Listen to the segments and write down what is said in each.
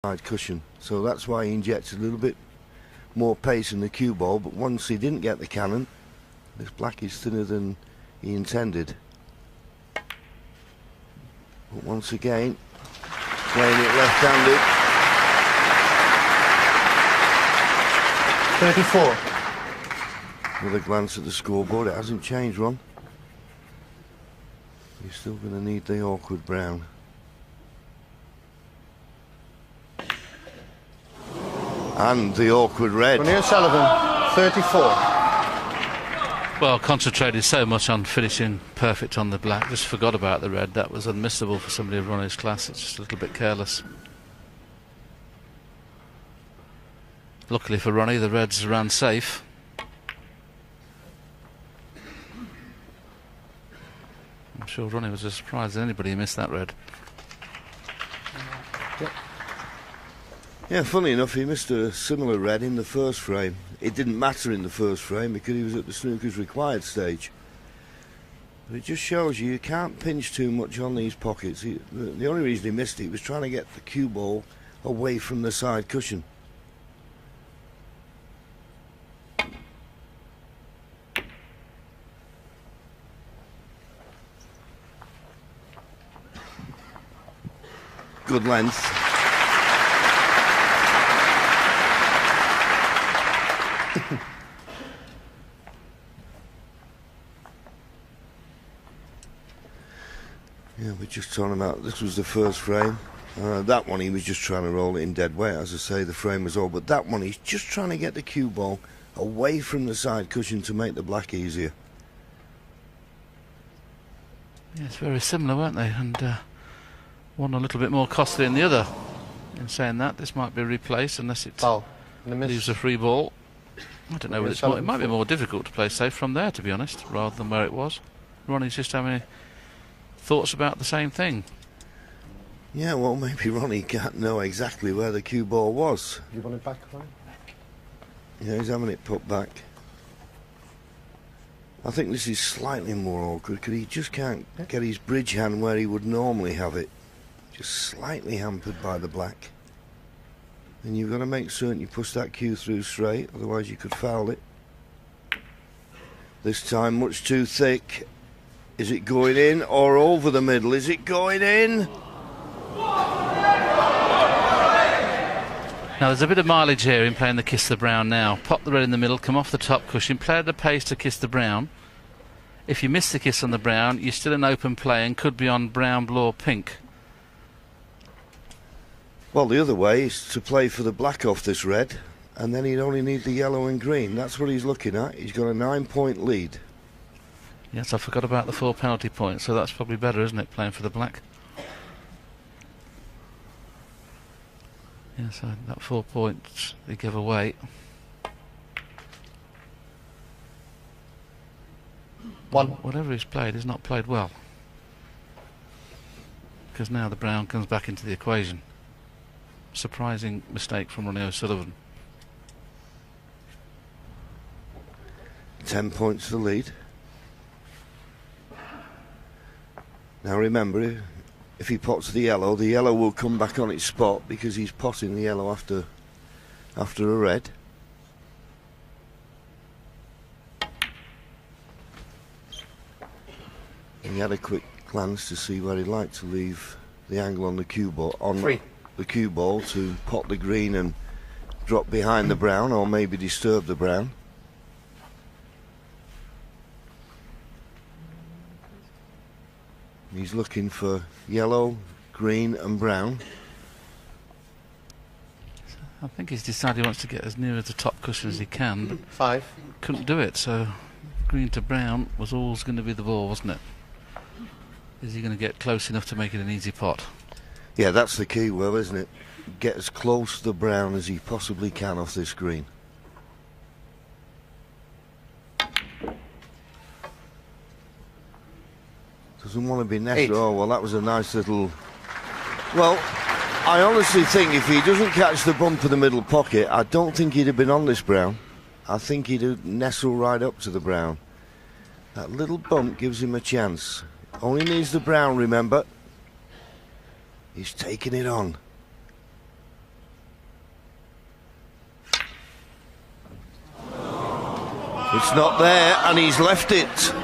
side cushion, so that's why he injected a little bit more pace in the cue ball. But once he didn't get the cannon, this black is thinner than he intended. But once again, playing it left-handed. 34. With a glance at the scoreboard, it hasn't changed, Ron. You're still going to need the awkward brown. And the awkward red. Ronnie O'Sullivan, 34. Well, concentrated so much on finishing perfect on the black, just forgot about the red. That was unmissable for somebody of Ronnie's class. It's just a little bit careless. Luckily for Ronnie, the reds ran safe. I'm sure Ronnie was as surprised as anybody who missed that red. Yeah, funny enough, he missed a similar red in the first frame. It didn't matter in the first frame because he was at the snooker's required stage. But it just shows you can't pinch too much on these pockets. The only reason he missed it was trying to get the cue ball away from the side cushion. Good length. Yeah, we're just talking about, this was the first frame. That one he was just trying to roll it in dead weight. As I say, the frame was all, but that one he's just trying to get the cue ball away from the side cushion to make the black easier. Yes, very similar, weren't they? And one a little bit more costly than the other. In saying that, this might be replaced unless it leaves a free ball. I don't know whether it's more, it might be more difficult to play safe from there, to be honest, rather than where it was. Ronnie's just having thoughts about the same thing. Yeah, well, maybe Ronnie can't know exactly where the cue ball was. You want it back, Ronnie? Yeah, he's having it put back. I think this is slightly more awkward because he just can't get his bridge hand where he would normally have it. Just slightly hampered by the black. And you've got to make certain you push that cue through straight, otherwise you could foul it. This time much too thick. Is it going in or over the middle? Is it going in? Now there's a bit of mileage here in playing the Kiss the Brown now. Pop the red in the middle, come off the top cushion, play at the pace to Kiss the Brown. If you miss the kiss on the brown, you're still in open play and could be on brown, blue or pink. Well, the other way is to play for the black off this red, and then he'd only need the yellow and green. That's what he's looking at. He's got a 9-point lead. Yes, I forgot about the 4 penalty points, so that's probably better, isn't it, playing for the black? Yes, that 4 points they give away. Whatever he's played, he's not played well. Because now the brown comes back into the equation. Surprising mistake from Ronnie O'Sullivan. 10 points to the lead. Now remember, if he pots the yellow will come back on its spot because he's potting the yellow after a red. And he had a quick glance to see where he'd like to leave the angle on the cue ball, the cue ball to pot the green and drop behind the brown, or maybe disturb the brown. He's looking for yellow, green and brown. I think he's decided he wants to get as near as the top cushion as he can, but 5. couldn't do it, so green to brown was always going to be the ball, wasn't it? Is he going to get close enough to make it an easy pot? Yeah, that's the key, Will, isn't it? Get as close to the brown as he possibly can off this green. Doesn't want to be netted. Oh, well, that was a nice little... Well, I honestly think if he doesn't catch the bump in the middle pocket, I don't think he'd have been on this brown. I think he'd have nestled right up to the brown. That little bump gives him a chance. Only needs the brown, remember. He's taking it on. It's not there, and he's left it.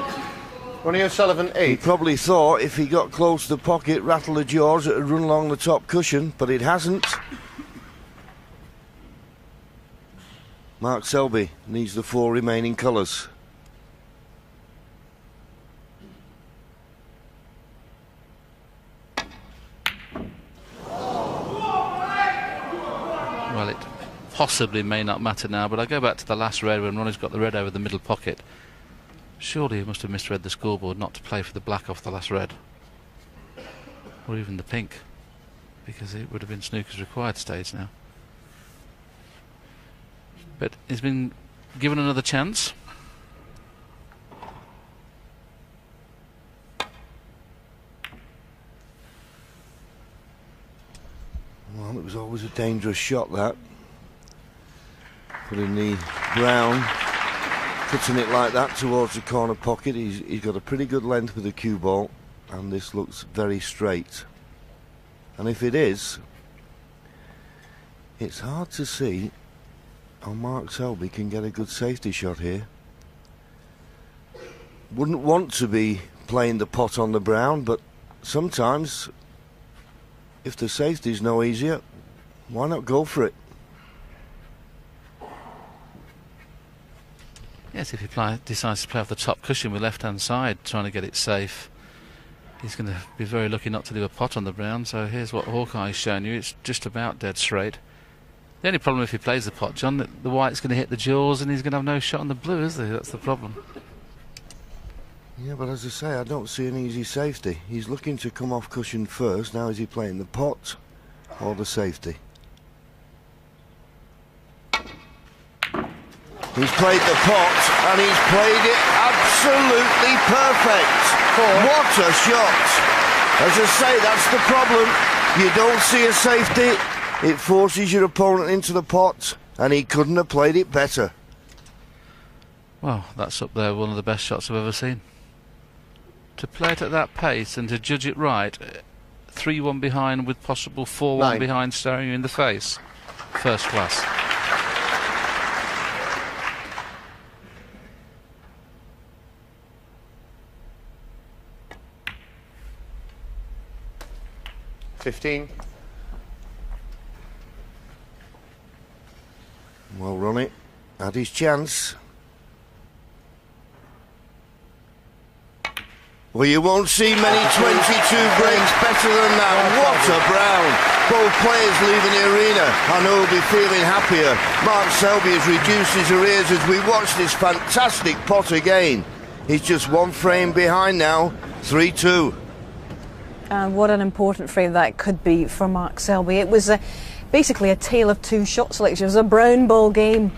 Ronnie O'Sullivan, He 8. probably thought if he got close to the pocket, rattle the jaws, it would run along the top cushion, but it hasn't. Mark Selby needs the 4 remaining colours. Well, it possibly may not matter now, but I go back to the last red when Ronnie's got the red over the middle pocket. Surely he must have misread the scoreboard not to play for the black off the last red. Or even the pink, because it would have been snooker's required stage now. But he's been given another chance. Well, it was always a dangerous shot, that. Putting the brown, cutting it like that towards the corner pocket. He's got a pretty good length with the cue ball, and this looks very straight. And if it is, it's hard to see how Mark Selby can get a good safety shot here. Wouldn't want to be playing the pot on the brown, but sometimes if the safety's no easier, why not go for it? Yes, if he decides to play off the top cushion with left-hand side, trying to get it safe, he's going to be very lucky not to leave a pot on the brown. So here's what Hawkeye's shown you. It's just about dead straight. The only problem if he plays the pot, John, the white's going to hit the jaws and he's going to have no shot on the blue, is there? That's the problem. Yeah, but as I say, I don't see an easy safety. He's looking to come off cushion first. Now is he playing the pot or the safety? He's played the pot, and he's played it absolutely perfect. What a shot! As I say, that's the problem. You don't see a safety, it forces your opponent into the pot, and he couldn't have played it better. Well, that's up there, one of the best shots I've ever seen. To play it at that pace and to judge it right, 3-1 behind with possible 4-1 behind staring you in the face. First class. Well, Ronnie had his chance. Well, you won't see many 22 breaks better than that. What a brown. Both players leaving the arena. I know he'll be feeling happier. Mark Selby has reduced his arrears as we watch this fantastic pot again. He's just 1 frame behind now, 3-2. And what an important frame that could be for Mark Selby. It was basically a tale of 2 shot selections. It was a brown ball game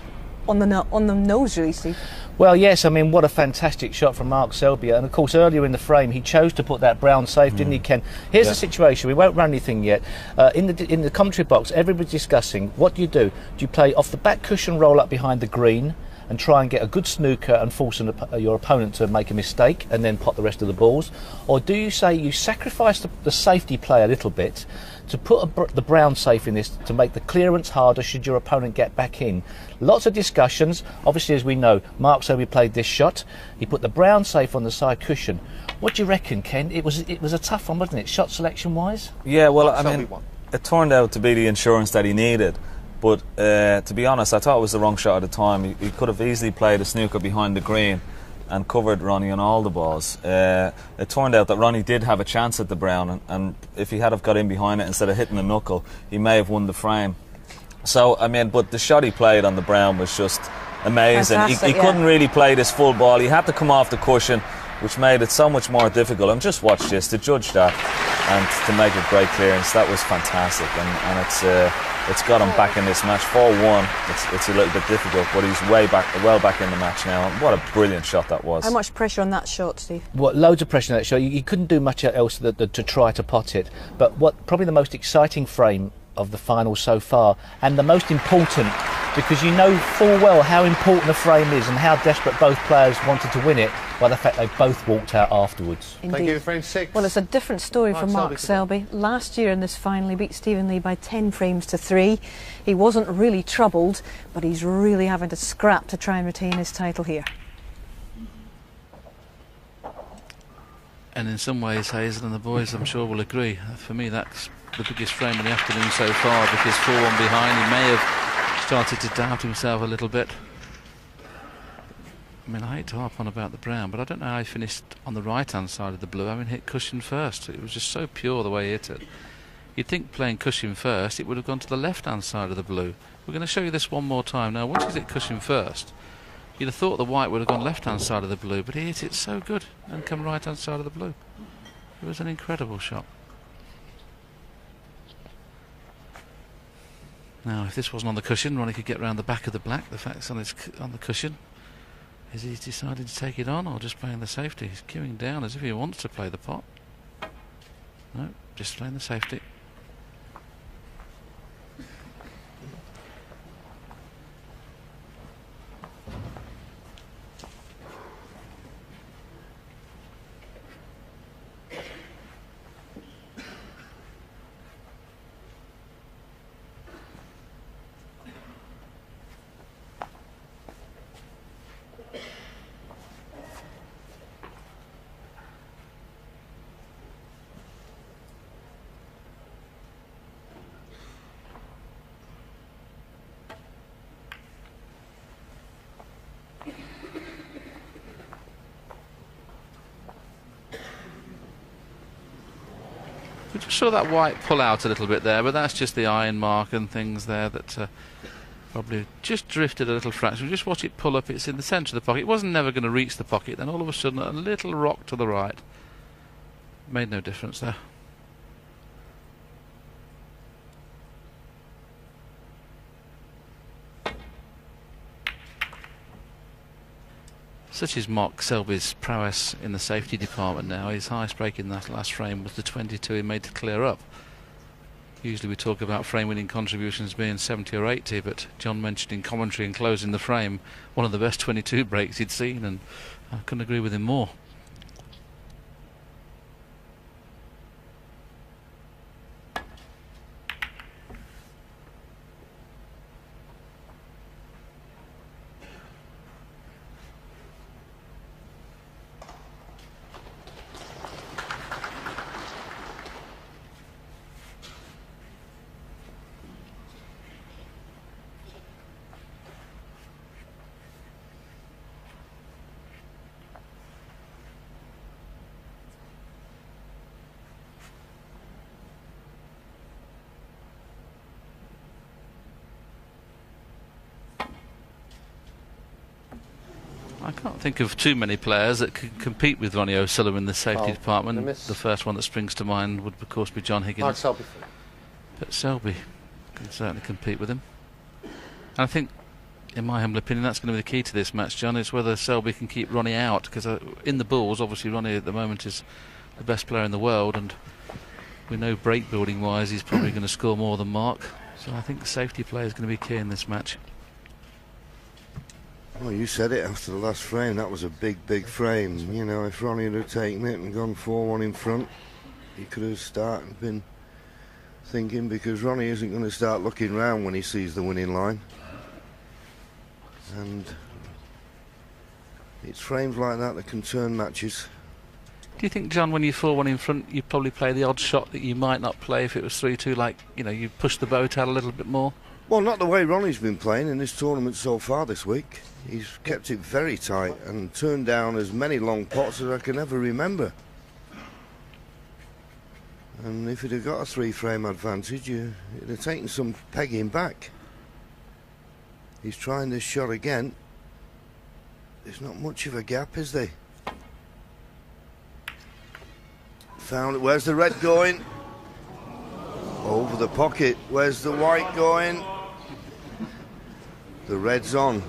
on the nose, really, Steve. Well, yes, I mean, what a fantastic shot from Mark Selby. And, of course, earlier in the frame, he chose to put that brown safe, didn't he, Ken? Here's the situation. We won't run anything yet. In the commentary box, everybody's discussing, what do? Do you play off the back cushion, roll up behind the green, and try and get a good snooker and force your opponent to make a mistake and then pot the rest of the balls? Or do you say you sacrifice the safety play a little bit to put the brown safe in this to make the clearance harder should your opponent get back in? Lots of discussions. Obviously, as we know, Mark Selby played this shot. He put the brown safe on the side cushion. What do you reckon, Ken? It was a tough one, wasn't it, shot selection-wise? Yeah, well, I mean, it turned out to be the insurance that he needed. But to be honest, I thought it was the wrong shot at the time. He could have easily played a snooker behind the green and covered Ronnie on all the balls. It turned out that Ronnie did have a chance at the brown, and if he had have got in behind it instead of hitting the knuckle, he may have won the frame. So, I mean, but the shot he played on the brown was just amazing. He couldn't really play this full ball. He had to come off the cushion, which made it so much more difficult. And just watch this, to judge that and to make a great clearance, that was fantastic. And it's got him back in this match. 4-1, it's a little bit difficult, but he's well back in the match now. And what a brilliant shot that was. How much pressure on that shot, Steve? Well, loads of pressure on that shot. You couldn't do much else to try to pot it. But what probably the most exciting frame of the final so far, and the most important, because you know full well how important the frame is and how desperate both players wanted to win it by the fact they both walked out afterwards. Indeed. Thank you, frame 6. Well, it's a different story for Mark Selby. Last year in this final, he beat Stephen Lee by 10 frames to 3. He wasn't really troubled, but he's really having to scrap to try and retain his title here. And in some ways, Hazel and the boys, I'm sure, will agree. For me, that's the biggest frame of the afternoon so far, because 4-1 behind, he may have started to doubt himself a little bit. I mean, I hate to harp on about the brown, but I don't know how he finished on the right-hand side of the blue, having hit cushion first. It was just so pure the way he hit it. You'd think playing cushion first, it would have gone to the left-hand side of the blue. We're going to show you this one more time. Now, once he's hit cushion first, you'd have thought the white would have gone left-hand side of the blue, but he hit it so good and come right-hand side of the blue. It was an incredible shot. Now, if this wasn't on the cushion, Ronnie could get round the back of the black. The fact it's on the cushion. Is he decided to take it on or just playing the safety? He's queuing down as if he wants to play the pot. No, just playing the safety. We just saw that white pull out a little bit there, but that's just the iron mark and things there that probably just drifted a little fraction. We just watch it pull up. It's in the centre of the pocket. It wasn't never going to reach the pocket. Then all of a sudden, a little rock to the right. Made no difference there. Such is Mark Selby's prowess in the safety department now. His highest break in that last frame was the 22 he made to clear up. Usually we talk about frame winning contributions being 70 or 80, but John mentioned in commentary and closing the frame one of the best 22 breaks he'd seen, and I couldn't agree with him more. I can't think of too many players that could compete with Ronnie O'Sullivan in the safety department. The first one that springs to mind would, of course, be John Higgins. Selby. But Selby can certainly compete with him. And I think, in my humble opinion, that's going to be the key to this match, John, is whether Selby can keep Ronnie out. Because in the Bulls, obviously, Ronnie at the moment is the best player in the world, and we know break building wise he's probably going to score more than Mark. So I think the safety play is going to be key in this match. Well, you said it after the last frame. That was a big frame. You know, if Ronnie had taken it and gone 4-1 in front, he could have started been thinking, because Ronnie isn't going to start looking round when he sees the winning line. And it's frames like that that can turn matches. Do you think, John, when you're 4-1 in front, you probably play the odd shot that you might not play if it was 3-2, like, you know, you push the boat out a little bit more? Well, not the way Ronnie's been playing in this tournament so far this week. He's kept it very tight and turned down as many long pots as I can ever remember. And if he'd have got a 3-frame advantage, it'd have taken some pegging back. He's trying this shot again. There's not much of a gap, is there? Found it. Where's the red going? Over the pocket. Where's the white going? The red's on.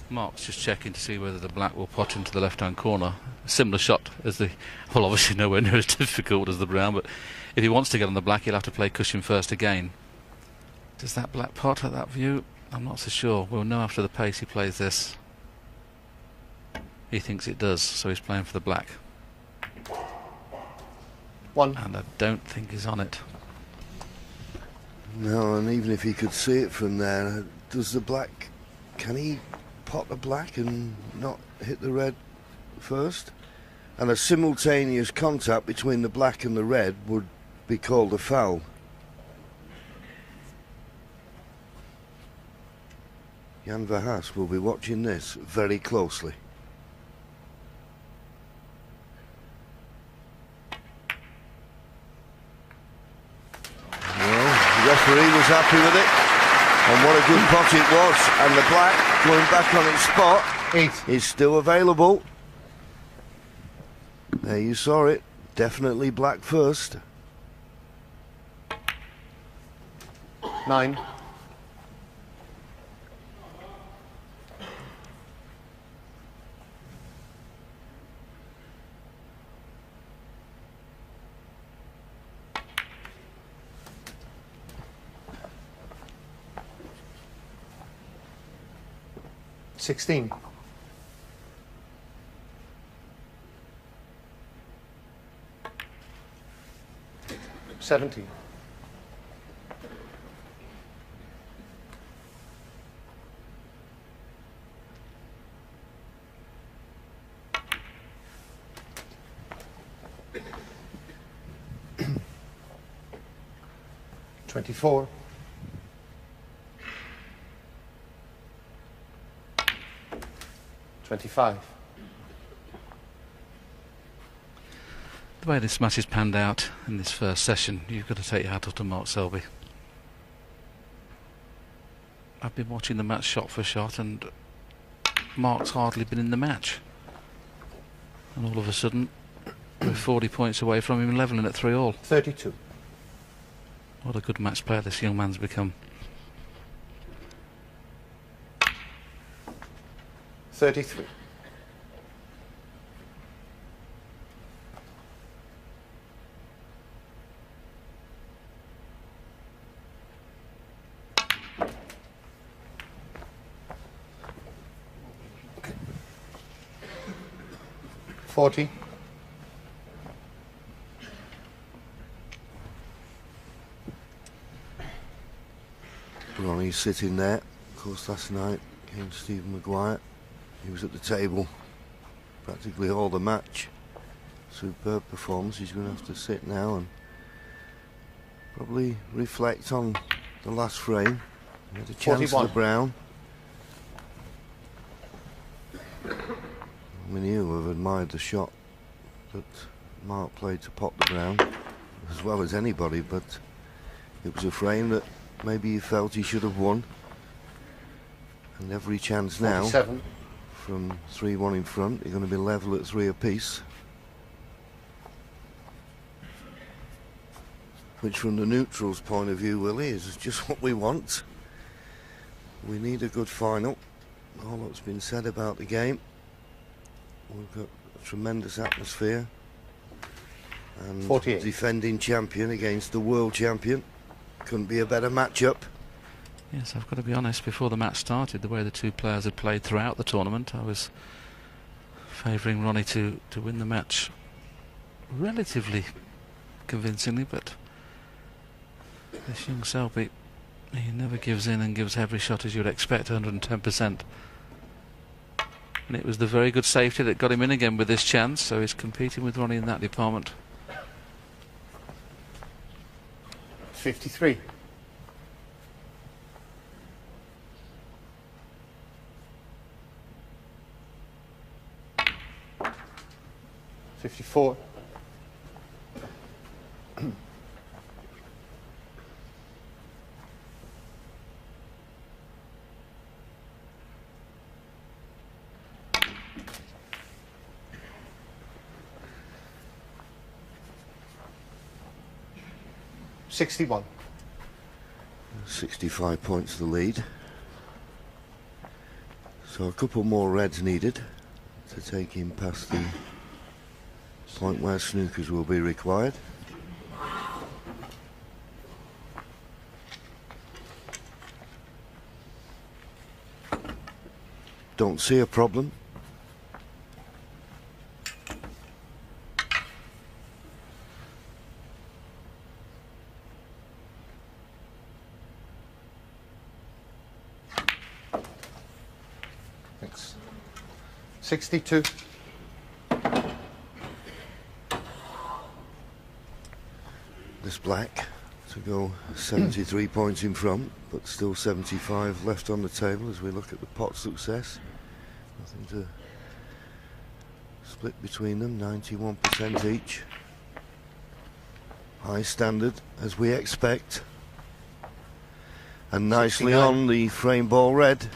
Mark's just checking to see whether the black will pot into the left-hand corner. A similar shot as the... Well, obviously nowhere near as difficult as the brown, but if he wants to get on the black, he'll have to play cushion first again. Does that black pot at that view? I'm not so sure. We'll know after the pace he plays this. He thinks it does, so he's playing for the black. One. And I don't think he's on it. No, and even if he could see it from there, does the black Can he pot the black and not hit the red first? And a simultaneous contact between the black and the red would be called a foul. Jan Verhaas will be watching this very closely. Well, the referee was happy with it, and what a good pot it was. And the black going back on its spot 8 is still available. There you saw it. Definitely black first. 9 16 17 24 25 The way this match has panned out in this first session, you've got to take your hat off to Mark Selby. I've been watching the match shot for shot, and Mark's hardly been in the match. And all of a sudden, we're 40 points away from him, levelling at 3-all. 32 What a good match player this young man's become. 33 40 Ronnie sitting there. Of course, last night came Stephen Maguire. He was at the table practically all the match. Superb performance. He's going to have to sit now and probably reflect on the last frame. He had a chance at the brown. Many who have admired the shot that Mark played to pot the brown as well as anybody, but it was a frame that maybe he felt he should have won. And every chance now 47 from 3-1 in front. You're going to be level at 3 apiece, which from the neutral's point of view, Willie, is just what we want. We need a good final. All that's been said about the game. We've got a tremendous atmosphere, and 48 defending champion against the world champion. Couldn't be a better matchup. Yes, I've got to be honest, before the match started, the way the two players had played throughout the tournament, I was favouring Ronnie to win the match relatively convincingly, but this young Selby, he never gives in and gives every shot as you'd expect, 110%. And it was the very good safety that got him in again with this chance, so he's competing with Ronnie in that department. 53 54 61 65 points the lead. So a couple more reds needed to take him past the point where snookers will be required. Don't see a problem. Thanks. 62. This black to go 73 points in front, but still 75 left on the table as we look at the pot success. Nothing to split between them, 91% each. High standard as we expect. And nicely 69. on the frame ball red.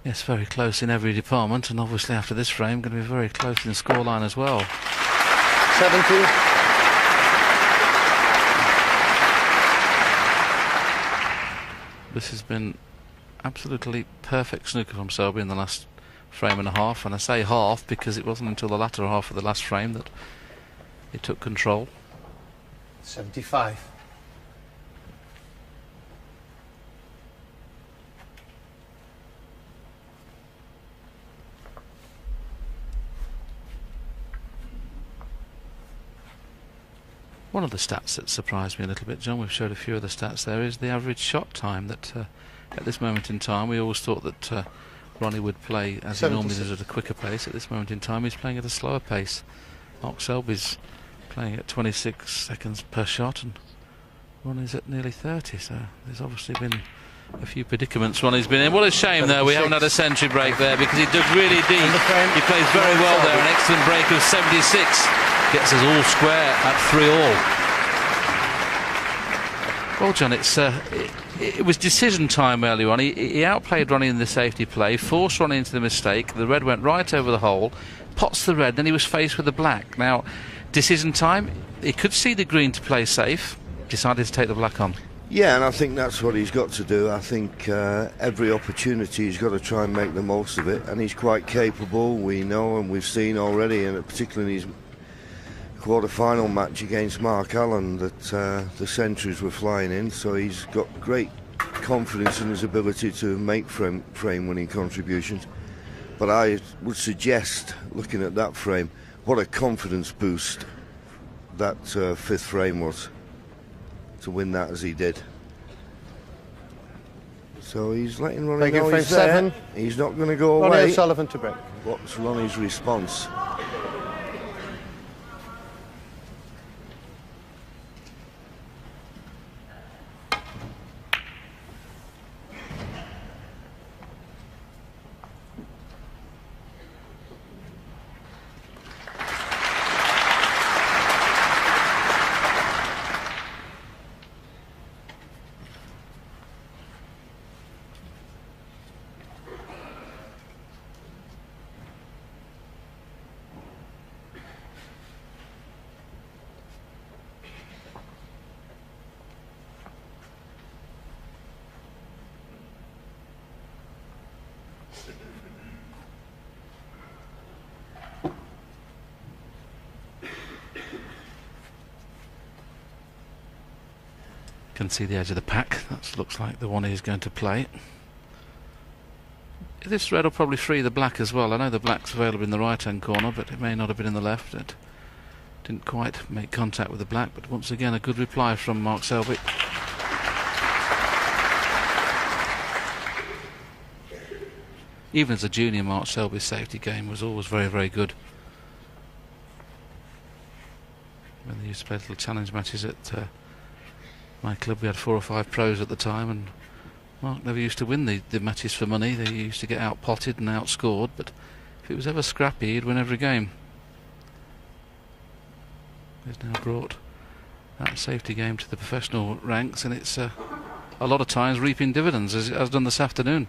Yes, very close in every department, and obviously after this frame, going to be very close in the scoreline as well. 70. This has been absolutely perfect snooker from Selby in the last frame and a half, and I say half because it wasn't until the latter half of the last frame that he took control. 75. One of the stats that surprised me a little bit, John, we've showed a few of the stats there, is the average shot time that at this moment in time, we always thought that Ronnie would play as he normally does at a quicker pace. At this moment in time, he's playing at a slower pace. Mark Selby's playing at 26 seconds per shot, and Ronnie's at nearly 30, so there's obviously been a few predicaments Ronnie's been in. What a shame, though, we haven't had a century break there, because he dug really deep. He plays very well there, an excellent break of 76. Gets us all square at 3-all. Well, John, it was decision time earlier on. He outplayed Ronnie in the safety play, forced Ronnie into the mistake. The red went right over the hole, pots the red, then he was faced with the black. Now, decision time, he could see the green to play safe, decided to take the black on. Yeah, and I think that's what he's got to do. I think every opportunity he's got to try and make the most of it, and he's quite capable, we know, and we've seen already, and particularly in his quarter-final match against Mark Allen, that the centuries were flying in, so he's got great confidence in his ability to make frame-winning contributions. But I would suggest, looking at that frame, what a confidence boost that fifth frame was, to win that as he did. So he's letting Ronnie know he's there. He's not going to go away. Ronnie O'Sullivan to break. What's Ronnie's response? Can see the edge of the pack. That looks like the one he's going to play. This red will probably free the black as well. I know the black's available in the right hand corner, but it may not have been in the left. It didn't quite make contact with the black, but once again a good reply from Mark Selby. Even as a junior, Mark Selby's safety game was always very, very good. When they used to play little challenge matches at my club, we had 4 or 5 pros at the time, and Mark never used to win the matches for money. They used to get out-potted and outscored, but if it was ever scrappy, he'd win every game. He's now brought that safety game to the professional ranks, and it's a lot of times reaping dividends, as it has done this afternoon.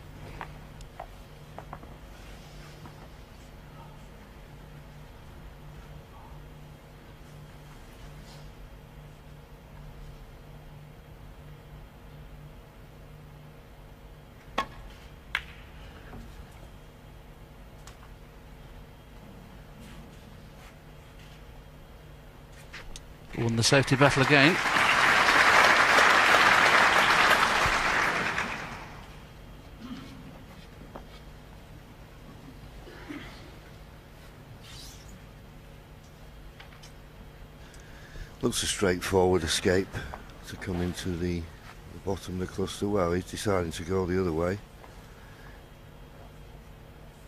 Won the safety battle again. Looks a straightforward escape to come into the bottom of the cluster. Well, he's deciding to go the other way.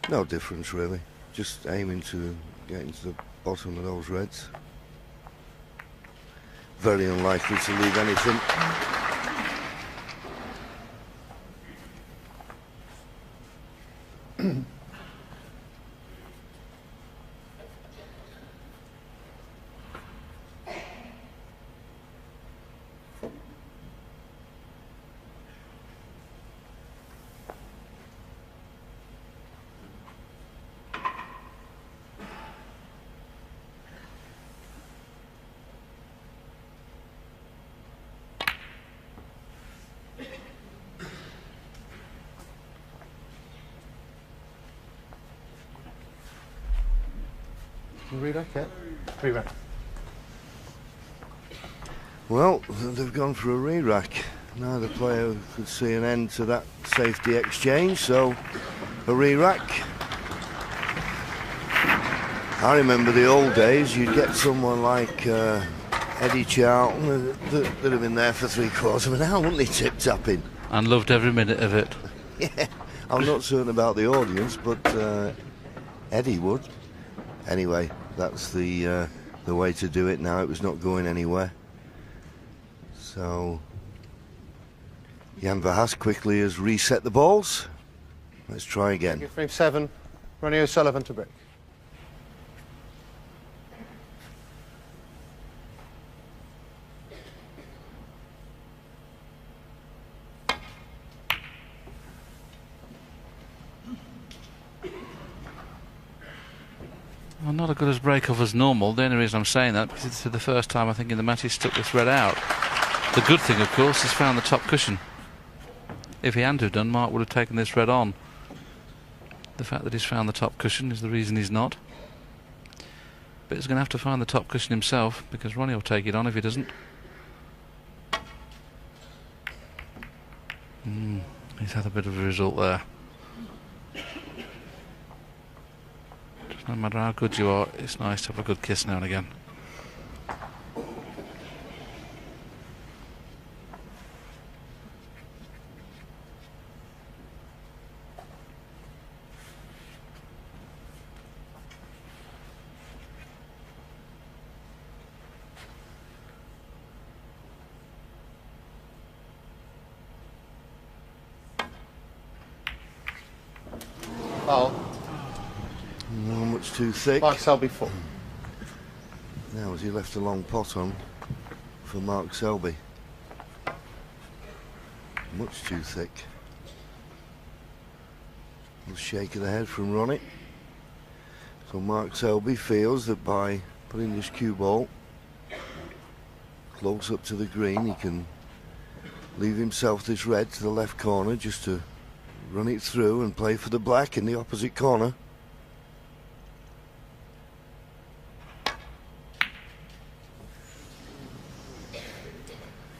No difference really. Just aiming to get into the bottom of those reds. Very unlikely to leave anything. Re-rack, yeah. Re-rack. Well, they've gone for a re-rack. Neither player could see an end to that safety exchange, so a re-rack. I remember the old days. You'd get someone like Eddie Charlton that'd have been there for 3/4 of an hour, wouldn't he, tip-tapping? And loved every minute of it. Yeah, I'm not certain about the audience, but Eddie would. Anyway, that's the way to do it now. It was not going anywhere. So Jan Verhaas quickly has reset the balls. Let's try again. Frame 7, Ronnie O'Sullivan to break. Well, not as good as break-off as normal. The only reason I'm saying that because it's the first time I think in the match he's stuck this red out. The good thing, of course, is found the top cushion. If he hadn't have done, Mark would have taken this red on. The fact that he's found the top cushion is the reason he's not. But he's going to have to find the top cushion himself because Ronnie will take it on if he doesn't. He's had a bit of a result there. No matter how good you are, it's nice to have a good kiss now and again. Foul. Not much too thick. Mark Selby 4. Now has he left a long pot on for Mark Selby? Much too thick. A little shake of the head from Ronnie. So Mark Selby feels that by putting this cue ball close up to the green, he can leave himself this red to the left corner just to run it through and play for the black in the opposite corner.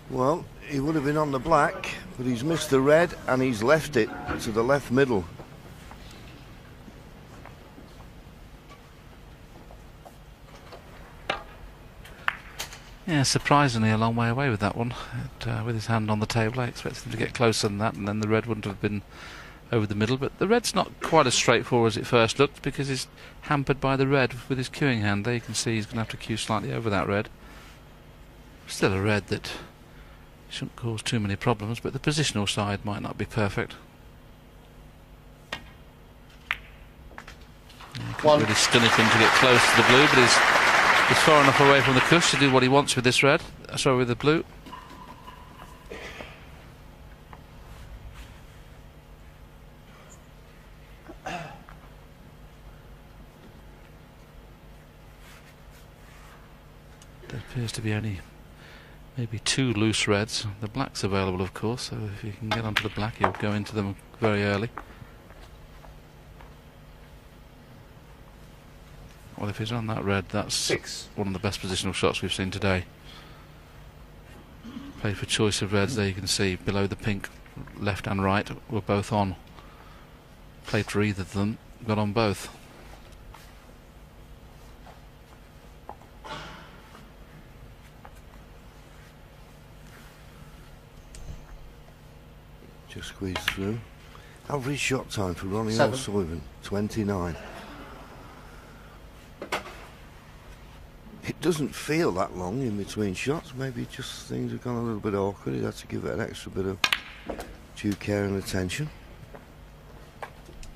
Well, he would have been on the black, but he's missed the red and he's left it to the left middle. Yeah, surprisingly a long way away with that one. With his hand on the table, I expected him to get closer than that, and then the red wouldn't have been over the middle. But the red's not quite as straightforward as it first looked because he's hampered by the red with his cueing hand. There you can see he's going to have to cue slightly over that red. Still a red that shouldn't cause too many problems, but the positional side might not be perfect. Can't really stun it in to get close to the blue, but he's far enough away from the cush to do what he wants with this red. Sorry, with the blue. There appears to be only maybe 2 loose reds. The black's available, of course, so if you can get onto the black, you'll go into them very early. Well, if he's on that red, that's 6. One of the best positional shots we've seen today. Played for choice of reds. There you can see below the pink, left and right were both on. Played for either of them, got on both. Just squeeze through. Average shot time for Ronnie 7. O'Sullivan, 29. It doesn't feel that long in between shots. Maybe just things have gone a little bit awkward. He'd had to give it an extra bit of due care and attention.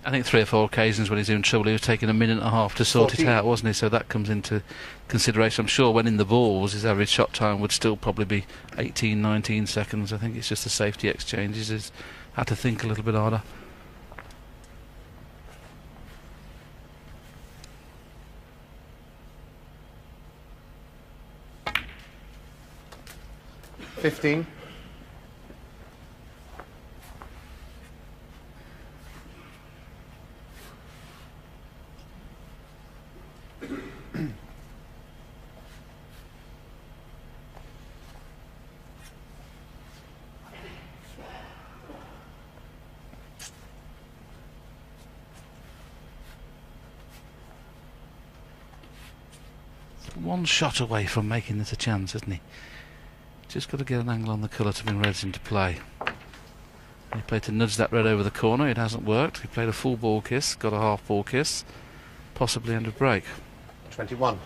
I think 3 or 4 occasions when he's in trouble, he was taking a minute and a half to sort 14. it out, wasn't he? So that comes into consideration. I'm sure when in the balls, his average shot time would still probably be 18, 19 seconds. I think it's just the safety exchanges. He's had to think a little bit harder. $15. One shot away from making this a chance, isn't he? Just got to get an angle on the colour to bring reds into play. He played to nudge that red over the corner. It hasn't worked. He played a full ball kiss, got a half ball kiss, possibly end of break. 21.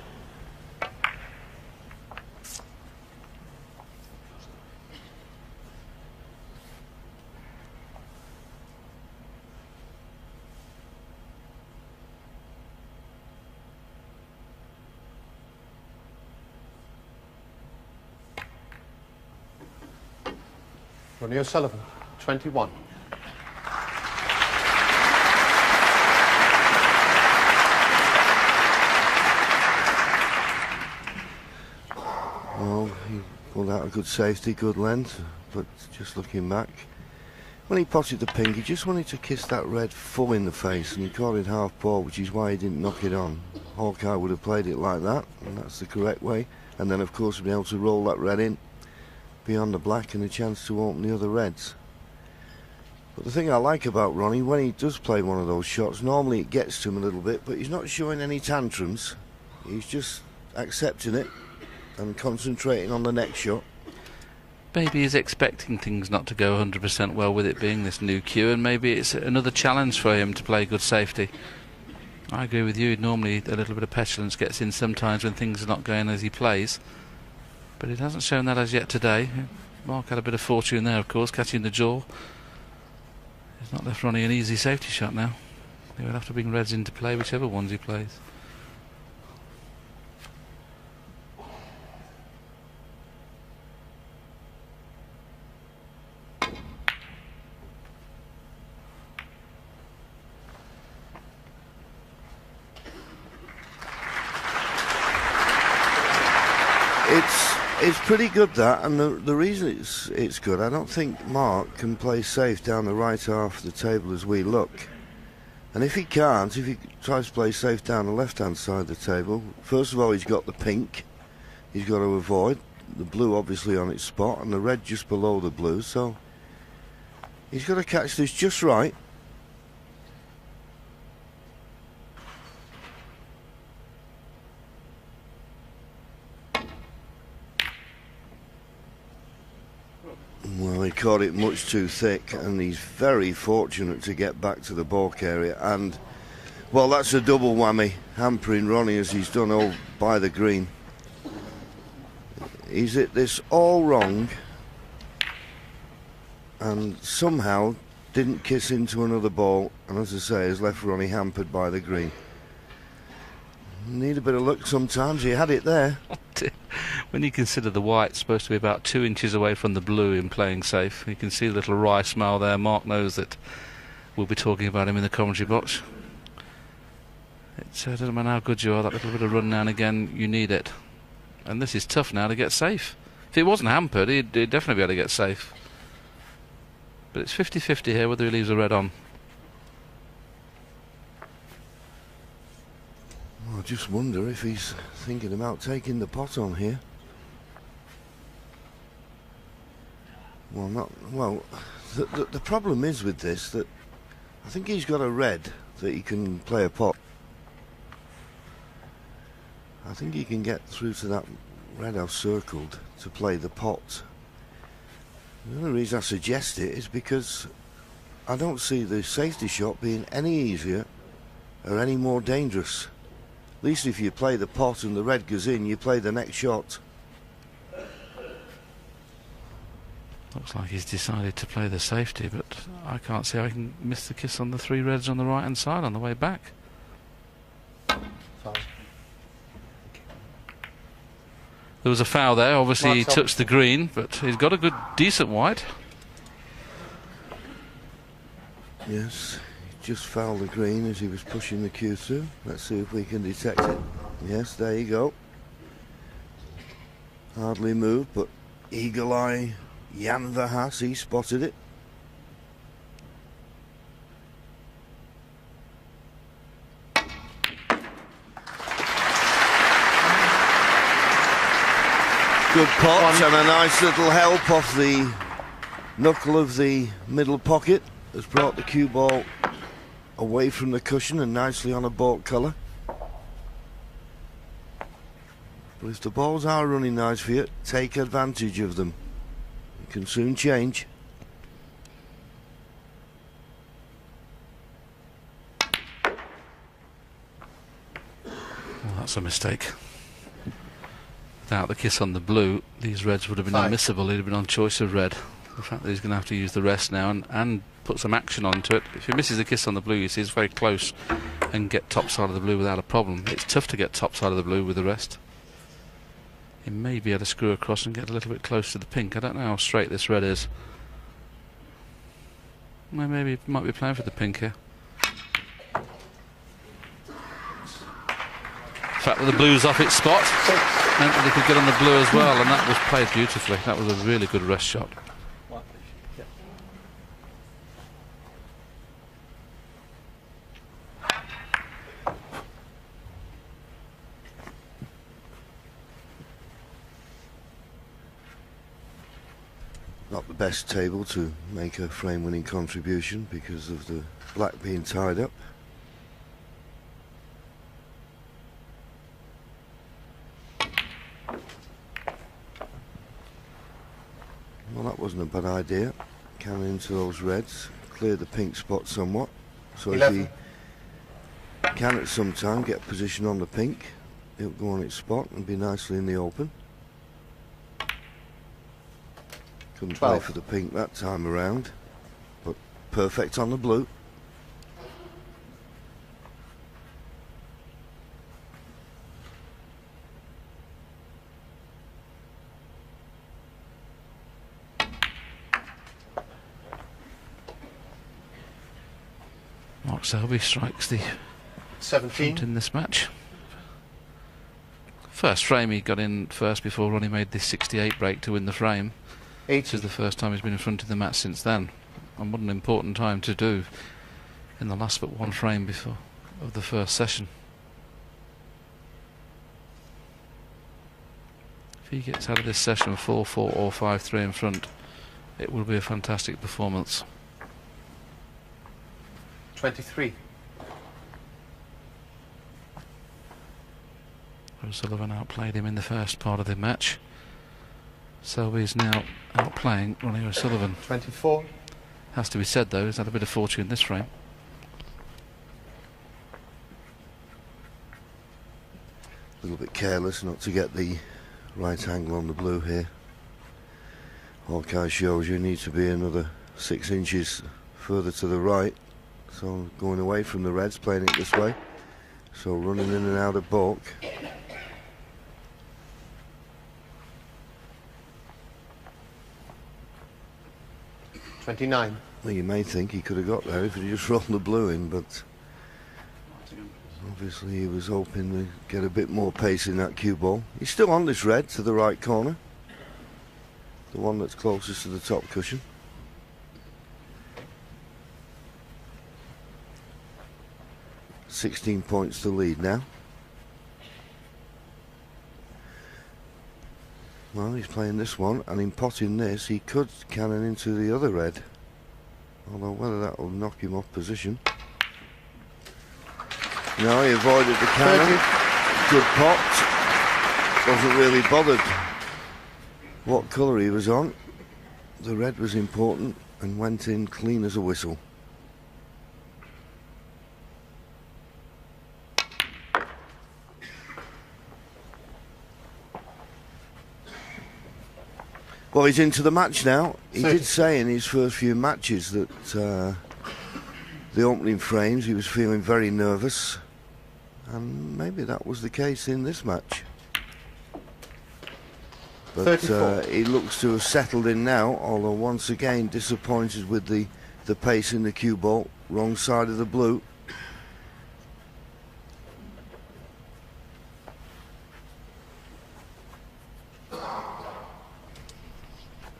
Ronnie O'Sullivan, 21. Well, he pulled out a good safety, good length, but just looking back, when he potted the pink, he just wanted to kiss that red full in the face, and he caught it half ball, which is why he didn't knock it on. Hawkeye would have played it like that, and that's the correct way, and then of course be able to roll that red in beyond the black and a chance to open the other reds. But the thing I like about Ronnie, when he does play one of those shots, normally it gets to him a little bit, but he's not showing any tantrums. He's just accepting it and concentrating on the next shot. Maybe he's expecting things not to go 100% well with it being this new cue, and maybe it's another challenge for him to play good safety. I agree with you. Normally a little bit of petulance gets in sometimes when things are not going as he plays, but it hasn't shown that as yet today. Mark had a bit of fortune there, of course, catching the jaw. He's not left Ronnie an easy safety shot now. He will have to bring reds into play, whichever ones he plays. It's pretty good, that, and the reason it's good, I don't think Mark can play safe down the right half of the table as we look. And if he can't, if he tries to play safe down the left-hand side of the table, first of all he's got the pink he's got to avoid, the blue obviously on its spot, and the red just below the blue, so he's got to catch this just right. Well, he caught it much too thick, and he's very fortunate to get back to the balk area, and well, that's a double whammy, hampering Ronnie as he's done all by the green. He's hit this all wrong and somehow didn't kiss into another ball, and as I say, has left Ronnie hampered by the green. Need a bit of luck sometimes. He had it there. When you consider the white's supposed to be about 2 inches away from the blue in playing safe, you can see the little wry smile there. Mark knows that we'll be talking about him in the commentary box. It doesn't matter how good you are, that little bit of run now and again, you need it. And this is tough now to get safe. If it wasn't hampered, he'd definitely be able to get safe. But it's 50-50 here whether he leaves a red on. I just wonder if he's thinking about taking the pot on here. Well, the problem is with this that I think he's got a red that he can play a pot. I think he can get through to that red I've circled to play the pot. The only reason I suggest it is because I don't see the safety shot being any easier or any more dangerous. At least if you play the pot and the red goes in, you play the next shot. Looks like he's decided to play the safety, but I can't see how he can miss the kiss on the 3 reds on the right hand side on the way back. Foul. There was a foul there. Obviously he touched the green, but he's got a good, decent white. Yes, he just fouled the green as he was pushing the cue through. Let's see if we can detect it. Yes, there you go. Hardly moved, but eagle eye Jan Verhaas, he spotted it. Good pot and a nice little help off the knuckle of the middle pocket. Has brought the cue ball away from the cushion and nicely on a baulk colour. But if the balls are running nice for you, take advantage of them. You can soon change. Well, that's a mistake. Without the kiss on the blue, these reds would have been unmissable. He'd have been on choice of red. The fact that he's going to have to use the rest now and put some action onto it. If he misses the kiss on the blue, you see, it's very close and get top side of the blue without a problem. It's tough to get top side of the blue with the rest. He may be able to screw across and get a little bit close to the pink. I don't know how straight this red is. Well, maybe he might be playing for the pink here. The fact that the blue's off its spot meant that he could get on the blue as well, and that was played beautifully. That was a really good rest shot. Not the best table to make a frame-winning contribution because of the black being tied up. Well, that wasn't a bad idea. Cannon into those reds, clear the pink spot somewhat. So 11. If he can at some time get position on the pink, it'll go on its spot and be nicely in the open. Couldn't 12. Play for the pink that time around, but perfect on the blue. Mark Selby strikes the 17 front in this match. First frame he got in first before Ronnie made this 68 break to win the frame. 80. This is the first time he's been in front of the match since then. And what an important time to do in the last but one frame before of the first session. If he gets out of this session 4-4 or 5-3 in front, it will be a fantastic performance. 23. O'Sullivan outplayed him in the first part of the match. Selby is now outplaying Ronnie O'Sullivan. 24. Has to be said though, he's had a bit of fortune this frame. A little bit careless not to get the right angle on the blue here. Hawkeye shows you need to be another 6 inches further to the right. So going away from the reds, playing it this way. So running in and out of baulk. 29. Well, you may think he could have got there if he just rolled the blue in, but obviously he was hoping to get a bit more pace in that cue ball. He's still on this red to the right corner, the one that's closest to the top cushion. $16 points to lead now. Well, he's playing this one, and in potting this, he could cannon into the other red. Although whether that will knock him off position. No, he avoided the cannon. Good pot. Wasn't really bothered what colour he was on. The red was important and went in clean as a whistle. Well, he's into the match now. He did say in his first few matches that the opening frames he was feeling very nervous, and maybe that was the case in this match. But he looks to have settled in now, although once again disappointed with the pace in the cue ball. Wrong side of the blue.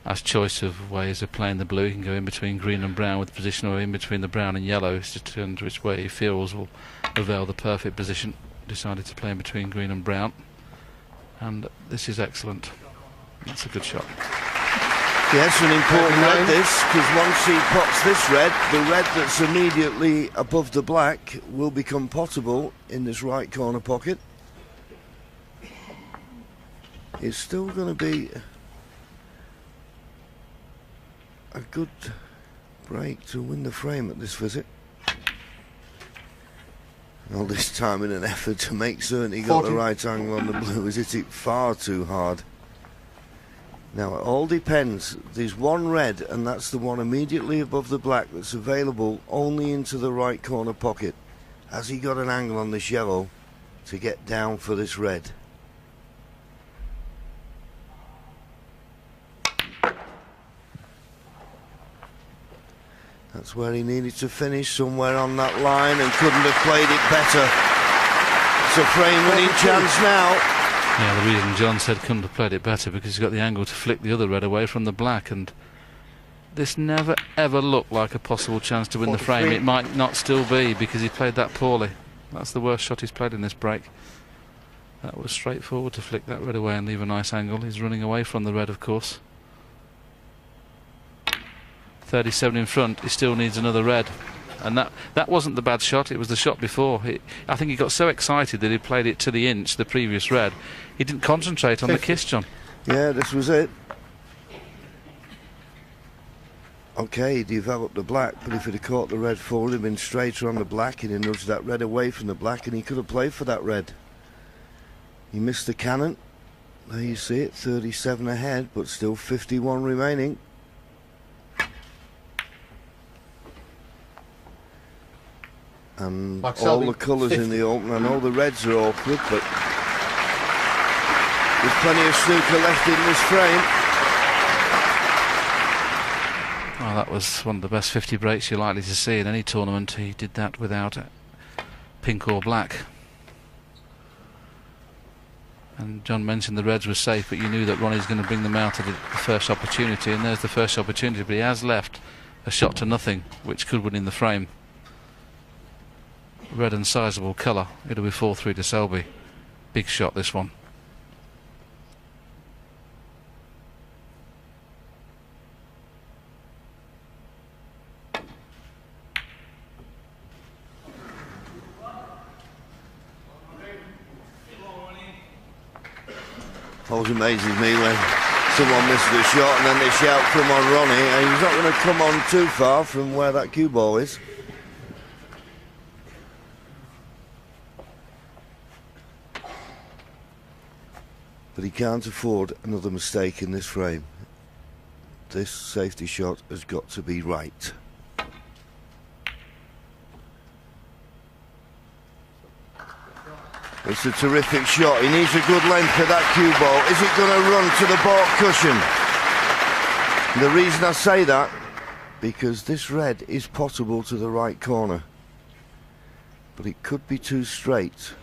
That's choice of ways of playing the blue. He can go in between green and brown with the position, or in between the brown and yellow. It's just turns which way he feels will avail the perfect position. Decided to play in between green and brown, and this is excellent. That's a good shot. Yes, an important red this, because once he pots this red, the red that's immediately above the black will become potable in this right corner pocket. It's still going to be a good break to win the frame at this visit. All this time in an effort to make certain he got the right angle on the blue, has hit it far too hard. Now it all depends. There's one red, and that's the one immediately above the black that's available only into the right corner pocket. Has he got an angle on this yellow to get down for this red? That's where he needed to finish, somewhere on that line, and couldn't have played it better. It's a frame-winning chance now. Yeah, the reason John said couldn't have played it better because he's got the angle to flick the other red away from the black, and this never ever looked like a possible chance to win the frame. It might not still be because he played that poorly. That's the worst shot he's played in this break. That was straightforward to flick that red away and leave a nice angle. He's running away from the red, of course. 37 in front, he still needs another red. And that wasn't the bad shot, it was the shot before. I think he got so excited that he played it to the inch, the previous red. He didn't concentrate on the kiss, John. Yeah, this was it. Okay, he developed the black, but if he'd have caught the red forward, he'd been straighter on the black, he'd have nudged that red away from the black, and he could have played for that red. He missed the cannon. There you see it, 37 ahead, but still 51 remaining. And all the colours in the open. I know the reds are awkward, but there's plenty of snooker left in this frame. Oh, that was one of the best 50 breaks you're likely to see in any tournament. He did that without pink or black. And John mentioned the reds were safe, but you knew that Ronnie's going to bring them out at the first opportunity, and there's the first opportunity, but he has left a shot to nothing, which could win in the frame. Red and sizable colour. It'll be 4-3 to Selby. Big shot, this one. Always amazes me when someone misses a shot and then they shout, "Come on, Ronnie," and he's not going to come on too far from where that cue ball is. But he can't afford another mistake in this frame. This safety shot has got to be right. It's a terrific shot. He needs a good length of that cue ball. Is it going to run to the baulk cushion? And the reason I say that, because this red is potable to the right corner. But it could be too straight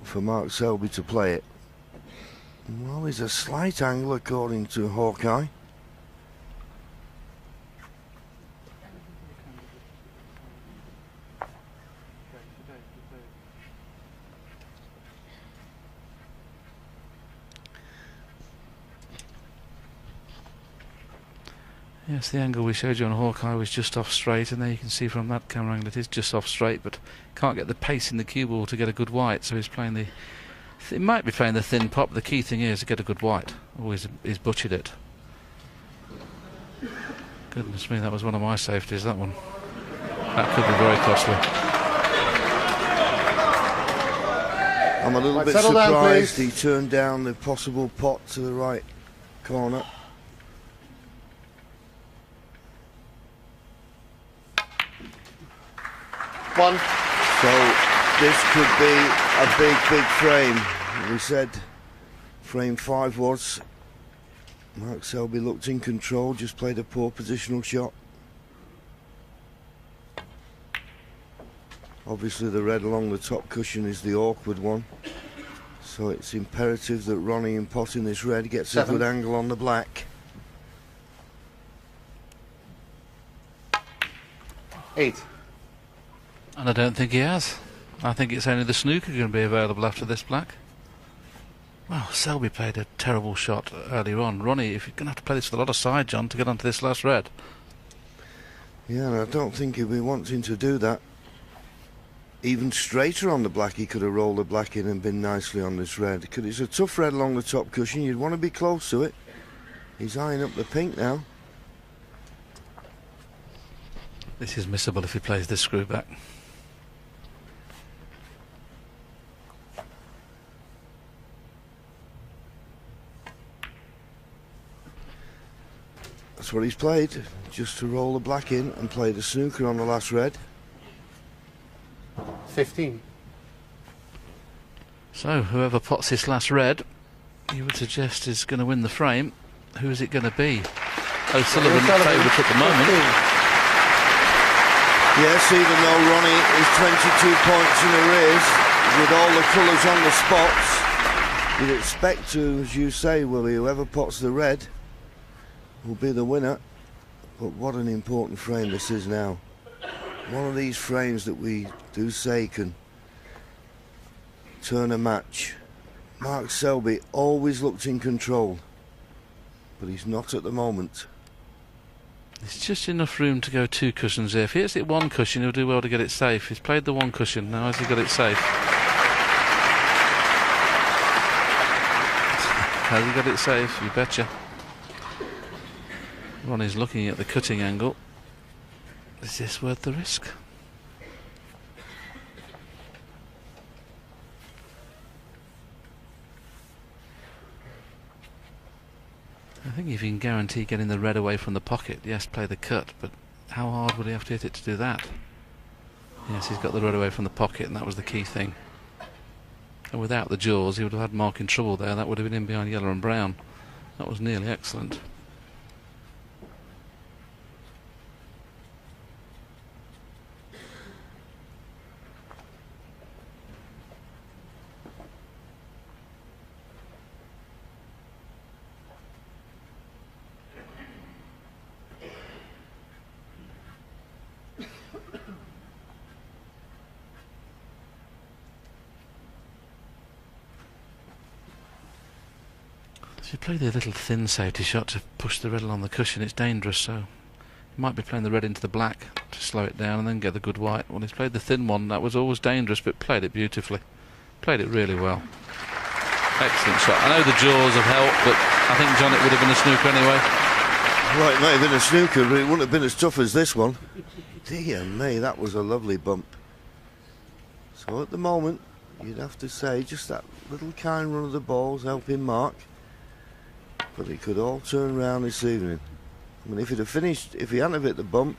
for Mark Selby to play it. Well, there's a slight angle according to Hawkeye. Yes, the angle we showed you on Hawkeye was just off straight, and there you can see from that camera angle it is just off straight, but can't get the pace in the cue ball to get a good white, so he's playing the... He might be playing the thin pop. The key thing is to get a good white. Always he's butchered it. Goodness me, that was one of my safeties, that one. That could be very costly. I'm a little bit surprised he turned down the possible pot to the right corner. One. So this could be a big frame. We said frame 5 was. Mark Selby looked in control, just played a poor positional shot. Obviously the red along the top cushion is the awkward one. So it's imperative that Ronnie, in potting this red, gets 7. a good angle on the black. 8. And I don't think he has. I think it's only the snooker going to be available after this black. Well, Selby played a terrible shot earlier on. Ronnie, if you're going to have to play this with a lot of side, John, to get onto this last red. Yeah, and I don't think he'll be wanting to do that. Even straighter on the black, he could have rolled the black in and been nicely on this red. Because it's a tough red along the top cushion, you'd want to be close to it. He's eyeing up the pink now. This is missable if he plays this screw back. That's what he's played, just to roll the black in and play the snooker on the last red. 15. So whoever pots this last red, you would suggest is going to win the frame. Who is it going to be? O'Sullivan favourite at the moment. Yes, even though Ronnie is 22 points in arrears, with all the colours on the spots, you'd expect to, as you say, Willie, whoever pots the red will be the winner. But what an important frame this is now. One of these frames that we do say can turn a match. Mark Selby always looked in control, but he's not at the moment. There's just enough room to go 2 cushions here. If he hits it 1 cushion, he'll do well to get it safe. He's played the 1 cushion, now has he got it safe? Has he got it safe? You betcha. Ronnie's looking at the cutting angle. Is this worth the risk? I think if you can guarantee getting the red away from the pocket, yes, play the cut, but how hard would he have to hit it to do that? Yes, he's got the red away from the pocket, and that was the key thing. And without the jaws, he would have had Mark in trouble there. That would have been in behind yellow and brown. That was nearly excellent. If you play the little thin safety shot to push the red along the cushion, it's dangerous, so you might be playing the red into the black to slow it down and then get the good white. When he's played the thin one, that was always dangerous, but played it beautifully. Played it really well. Excellent shot. I know the jaws have helped, but I think, John, it would have been a snooker anyway. Well, it might have been a snooker, but it wouldn't have been as tough as this one. Dear me, that was a lovely bump. So at the moment, you'd have to say just that little kind run of the balls helping Mark. But it could all turn round this evening. I mean, if it had finished, if he hadn't have hit the bump,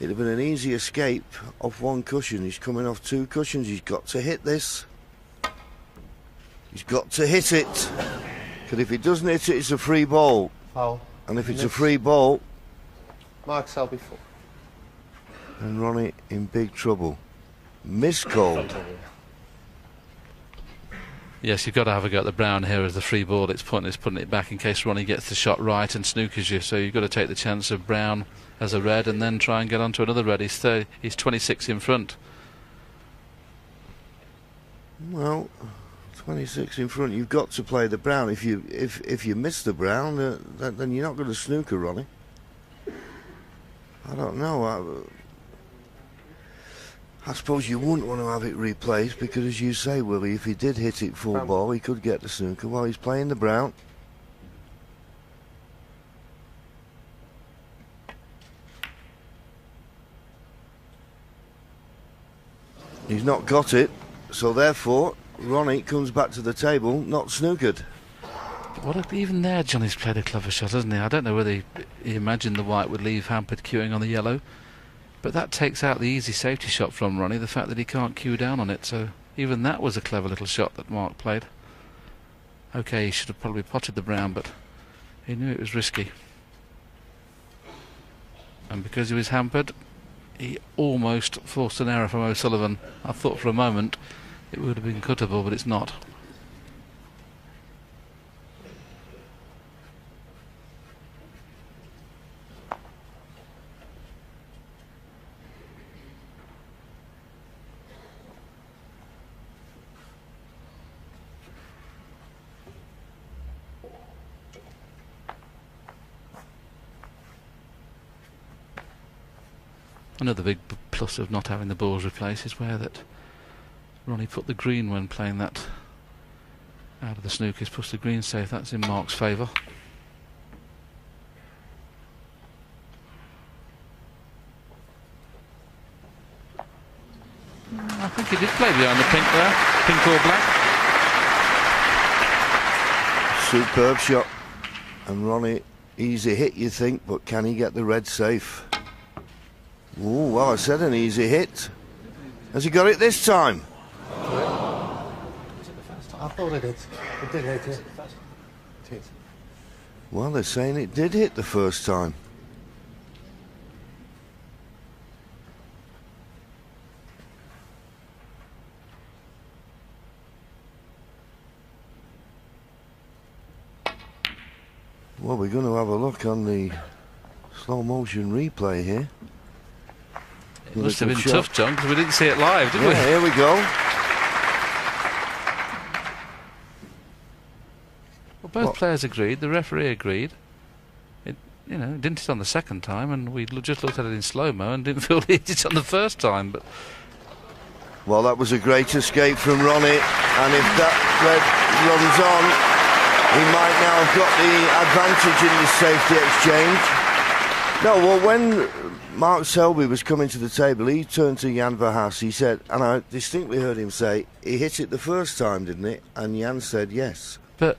it'd have been an easy escape off 1 cushion. He's coming off 2 cushions. He's got to hit this. He's got to hit it. Because if he doesn't hit it, it's a free ball. Foul. And if it's a free ball, Mark Selby 4. and Ronnie in big trouble. Miscalled. Yes, you've got to have a go at the brown here as the free ball. It's pointless putting it back in case Ronnie gets the shot right and snookers you. So you've got to take the chance of brown as a red and then try and get onto another red. He's 26 in front. Well, 26 in front. You've got to play the brown. If you miss the brown, then you're not going to snooker, Ronnie. I don't know. I suppose you wouldn't want to have it replaced because, as you say, Willie, if he did hit it full ball, he could get the snooker while he's playing the brown. He's not got it, so therefore Ronnie comes back to the table not snookered. Even there, Johnny's played a clever shot, hasn't he? I don't know whether he imagined the white would leave hampered queuing on the yellow, but that takes out the easy safety shot from Ronnie, the fact that he can't queue down on it, so even that was a clever little shot that Mark played. Okay, he should have probably potted the brown, but he knew it was risky. And because he was hampered, he almost forced an error from O'Sullivan. I thought for a moment it would have been cuttable, but it's not. Another big plus of not having the balls replaced is where that Ronnie put the green when playing that out of the snookers, puts the green safe. That's in Mark's favour. I think he did play behind the pink there, pink or black. Superb shot. And Ronnie, easy hit you think, but can he get the red safe? Oh, well, I said an easy hit. Has he got it this time? I thought it did. It did hit it. Well, they're saying it did hit the first time. Well, we're going to have a look on the slow motion replay here. It must have been tough, John, because we didn't see it live, did we? Yeah, here we go. Well, both players agreed, the referee agreed. It, didn't hit on the second time, and we just looked at it in slow-mo and didn't feel he hit it on the first time. But well, that was a great escape from Ronnie, and if that red runs on, he might now have got the advantage in this safety exchange. No, well, when Mark Selby was coming to the table, he turned to Jan Verhaas. He said, and I distinctly heard him say, he hit it the first time, didn't he? And Jan said yes. But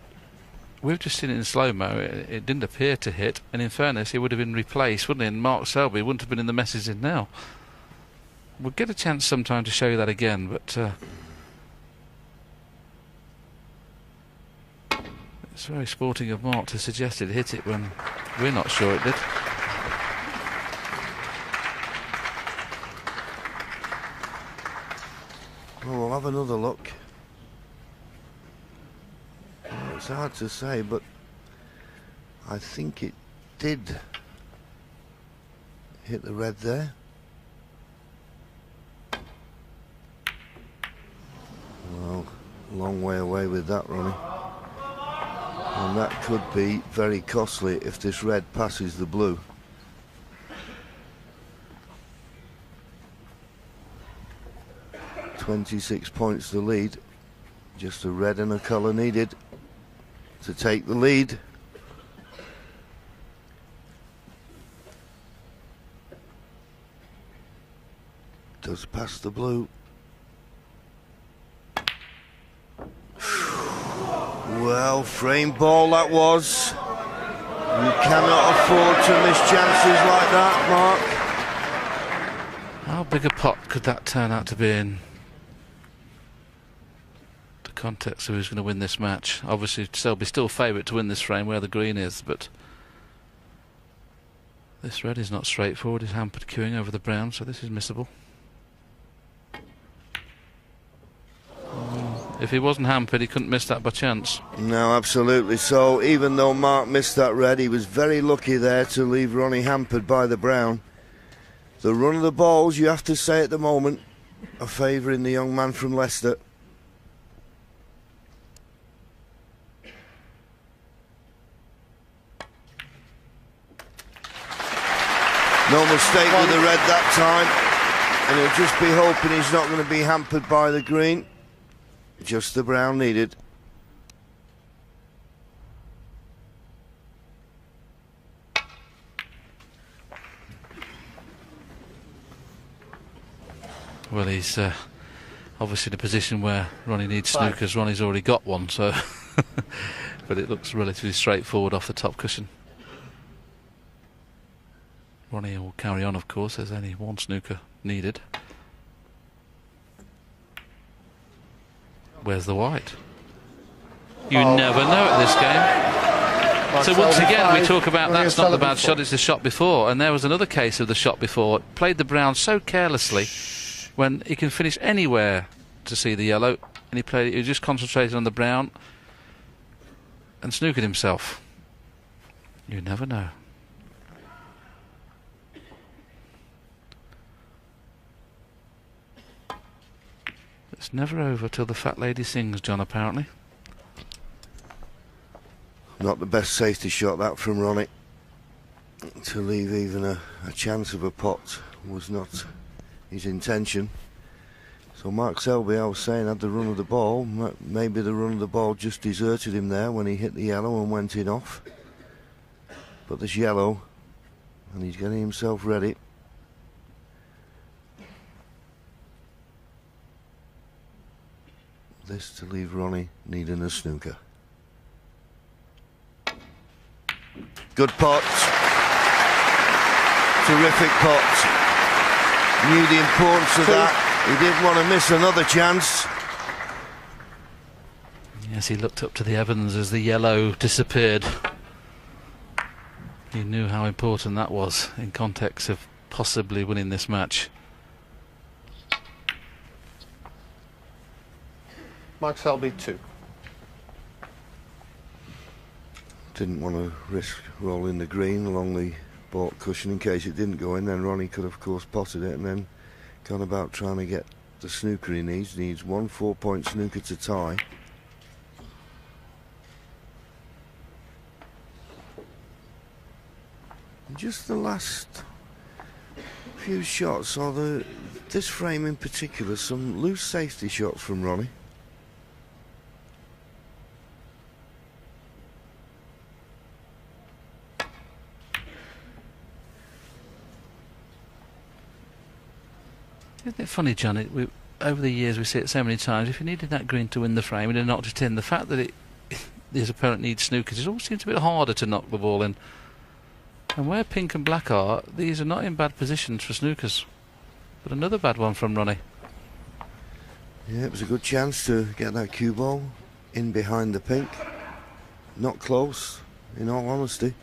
we've just seen it in slow-mo. It didn't appear to hit, and in fairness, he would have been replaced, wouldn't he? And Mark Selby wouldn't have been in the mess he's in now. We'll get a chance sometime to show you that again, but it's very sporting of Mark to suggest it hit it when we're not sure it did. Well, we'll have another look. Well, it's hard to say, but I think it did hit the red there. Well, long way away with that, Ronnie. And that could be very costly if this red passes the blue. 26 points the lead. Just a red and a colour needed to take the lead. Does pass the blue. Well, frame ball that was. You cannot afford to miss chances like that, Mark. How big a pot could that turn out to be in the context of who's going to win this match? Obviously, Selby's still favourite to win this frame where the green is, but this red is not straightforward. He's hampered queuing over the brown, so this is missable. If he wasn't hampered, he couldn't miss that by chance. No, absolutely. So even though Mark missed that red, he was very lucky there to leave Ronnie hampered by the brown. The run of the balls, you have to say at the moment, are favouring the young man from Leicester. No mistake with the red that time, and he'll just be hoping he's not going to be hampered by the green. Just the brown needed. Well, he's obviously in a position where Ronnie needs snookers. Ronnie's already got one, so but it looks relatively straightforward off the top cushion. Ronnie will carry on, of course. There's only one snooker needed. Where's the white? You never know at this game. So once again we talk about that's not the bad shot, it's the shot before. And there was another case of the shot before. Played the brown so carelessly when he can finish anywhere to see the yellow. And he just concentrated on the brown and snookered himself. You never know. It's never over till the fat lady sings, John, apparently. Not the best safety shot, that, from Ronnie. To leave even a chance of a pot was not his intention. So Mark Selby, I was saying, had the run of the ball. Maybe the run of the ball just deserted him there when he hit the yellow and went in off. But this yellow, and he's getting himself ready. This to leave Ronnie needing a snooker. Good pot. Terrific pot. Knew the importance of that. He didn't want to miss another chance. Yes, he looked up to the Evans as the yellow disappeared. He knew how important that was in context of possibly winning this match. Mark Selby 2. Didn't want to risk rolling the green along the baulk cushion in case it didn't go in. Then Ronnie could, of course, potted it and then gone about trying to get the snooker he needs. Needs one 4-point snooker to tie. And just the last few shots, or this frame in particular, some loose safety shots from Ronnie. Isn't it funny, John? Over the years we see it so many times. If you needed that green to win the frame and it knocked it in, the fact that his opponent needs snookers, it always seems a bit harder to knock the ball in. And where pink and black are, these are not in bad positions for snookers. But another bad one from Ronnie. Yeah, it was a good chance to get that cue ball in behind the pink. Not close, in all honesty.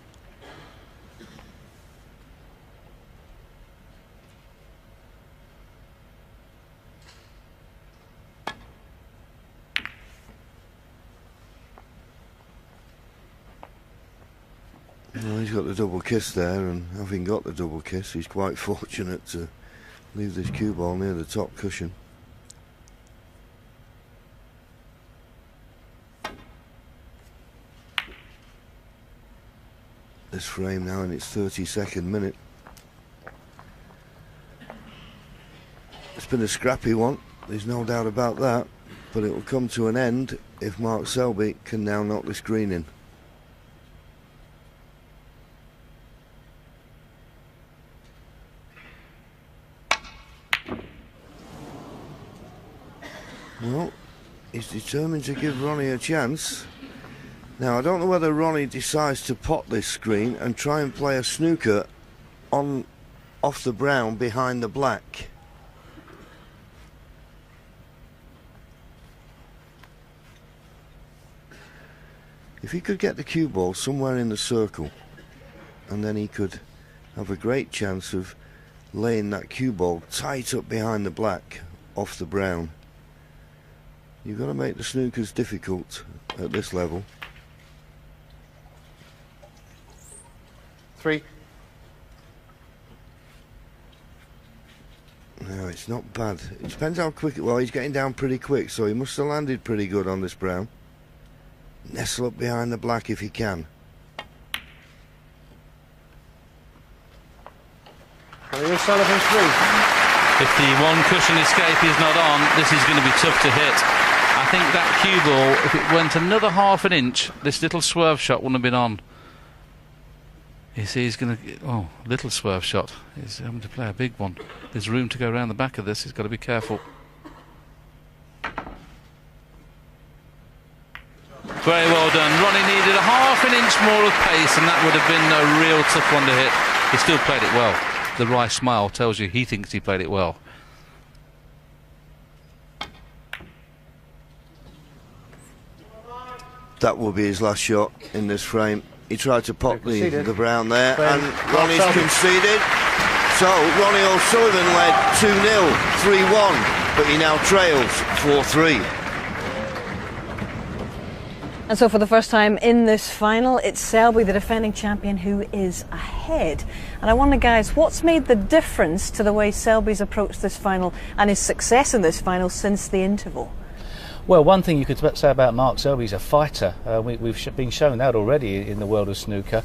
Well, he's got the double kiss there, and having got the double kiss, he's quite fortunate to leave this cue ball near the top cushion. This frame now in its 32nd minute. It's been a scrappy one, there's no doubt about that, but it will come to an end if Mark Selby can now knock this green in. Well, he's determined to give Ronnie a chance. Now, I don't know whether Ronnie decides to pot this green and try and play a snooker off the brown behind the black. If he could get the cue ball somewhere in the circle, and then he could have a great chance of laying that cue ball tight up behind the black off the brown. You've got to make the snookers difficult at this level. 3. No, it's not bad. It depends how quick. Well, he's getting down pretty quick, so he must have landed pretty good on this brown. Nestle up behind the black if he can. Sullivan 3. If the one cushion escape is not on, this is going to be tough to hit. I think that cue ball, if it went another half an inch, this little swerve shot wouldn't have been on. You see, he's going to... Oh, little swerve shot. He's having to play a big one. There's room to go around the back of this. He's got to be careful. Very well done. Ronnie needed a half an inch more of pace, and that would have been a real tough one to hit. He still played it well. The wry smile tells you he thinks he played it well. That will be his last shot in this frame. He tried to pop the brown there, and Ronnie's conceded. So Ronnie O'Sullivan led 2-0, 3-1, but he now trails 4-3. And so for the first time in this final, it's Selby, the defending champion, who is ahead. And I wonder, guys, what's made the difference to the way Selby's approached this final and his success in this final since the interval? Well, one thing you could say about Mark Selby, he's a fighter. We've been shown that already in the world of snooker.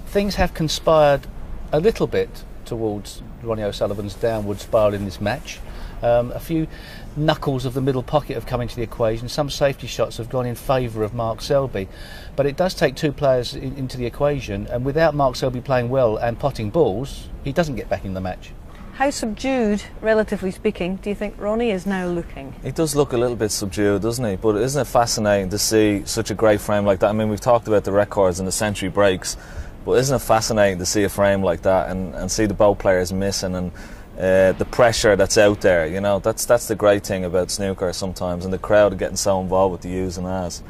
Things have conspired a little bit towards Ronnie O'Sullivan's downward spiral in this match. A few knuckles of the middle pocket have come into the equation. Some safety shots have gone in favour of Mark Selby. But it does take two players into the equation, and without Mark Selby playing well and potting balls, he doesn't get back in the match. How subdued, relatively speaking, do you think Ronnie is now looking? He does look a little bit subdued, doesn't he? But isn't it fascinating to see such a great frame like that? I mean, we've talked about the records and the century breaks, but isn't it fascinating to see a frame like that and see the both players missing and the pressure that's out there? You know, that's the great thing about snooker sometimes, and the crowd getting so involved with the U's and A's.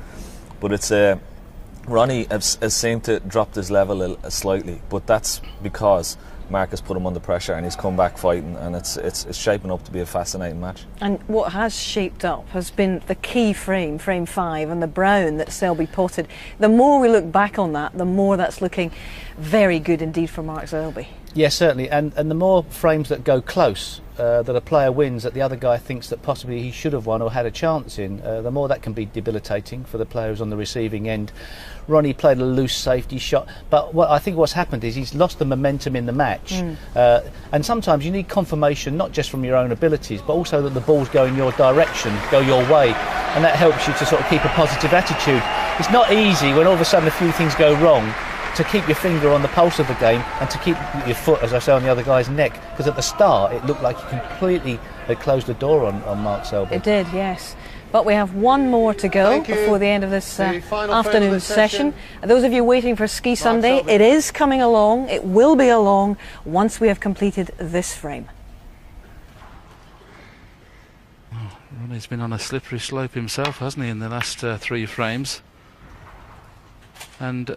But it's Ronnie has seemed to drop his level slightly, but that's because Mark has put him under pressure and he's come back fighting, and it's shaping up to be a fascinating match. And what has shaped up has been the key frame, frame 5, and the brown that Selby potted. The more we look back on that, the more that's looking very good indeed for Mark Selby. Yes, certainly, and the more frames that go close, that a player wins that the other guy thinks that possibly he should have won or had a chance in, the more that can be debilitating for the players on the receiving end. Ronnie played a loose safety shot, but I think what's happened is he's lost the momentum in the match. And sometimes you need confirmation, not just from your own abilities, but also that the balls go in your direction, go your way, and that helps you to sort of keep a positive attitude. It's not easy when all of a sudden a few things go wrong to keep your finger on the pulse of the game and to keep your foot, as I say, on the other guy's neck, because at the start it looked like he completely had closed the door on Mark Selby. It did, yes. But we have one more to go before the end of this afternoon session. Those of you waiting for Ski Sunday, it is coming along. It will be along once we have completed this frame. Oh, Ronnie's been on a slippery slope himself, hasn't he, in the last 3 frames? And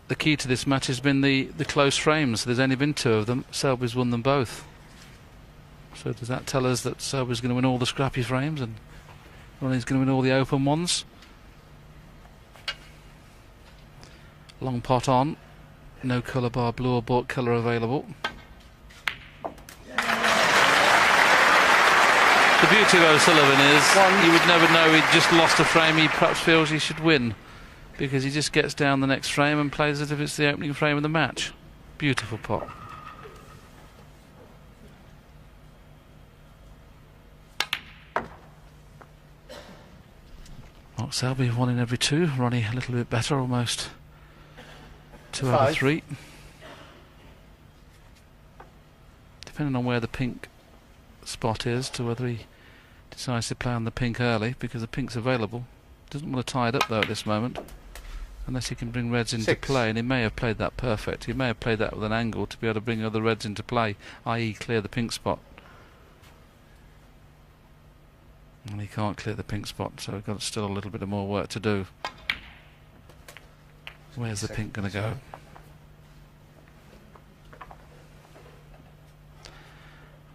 the key to this match has been the close frames. There's only been 2 of them. Selby's won them both. So does that tell us that Selby's going to win all the scrappy frames and Ronnie's going to win all the open ones? Long pot on. No colour bar, blue or bought colour available. The beauty of O'Sullivan is you would never know he'd just lost a frame he perhaps feels he should win, because he just gets down the next frame and plays as if it's the opening frame of the match. Beautiful pot. Mark Selby 1 in every 2. Ronnie a little bit better, almost 2 out of 3. Depending on where the pink spot is, to whether he decides to play on the pink early, because the pink's available. Doesn't want to tie it up though at this moment, unless he can bring reds into play, and he may have played that perfect. He may have played that with an angle to be able to bring other reds into play, i.e. clear the pink spot. And he can't clear the pink spot, so we've got still a little bit of more work to do. Where's the pink going to go?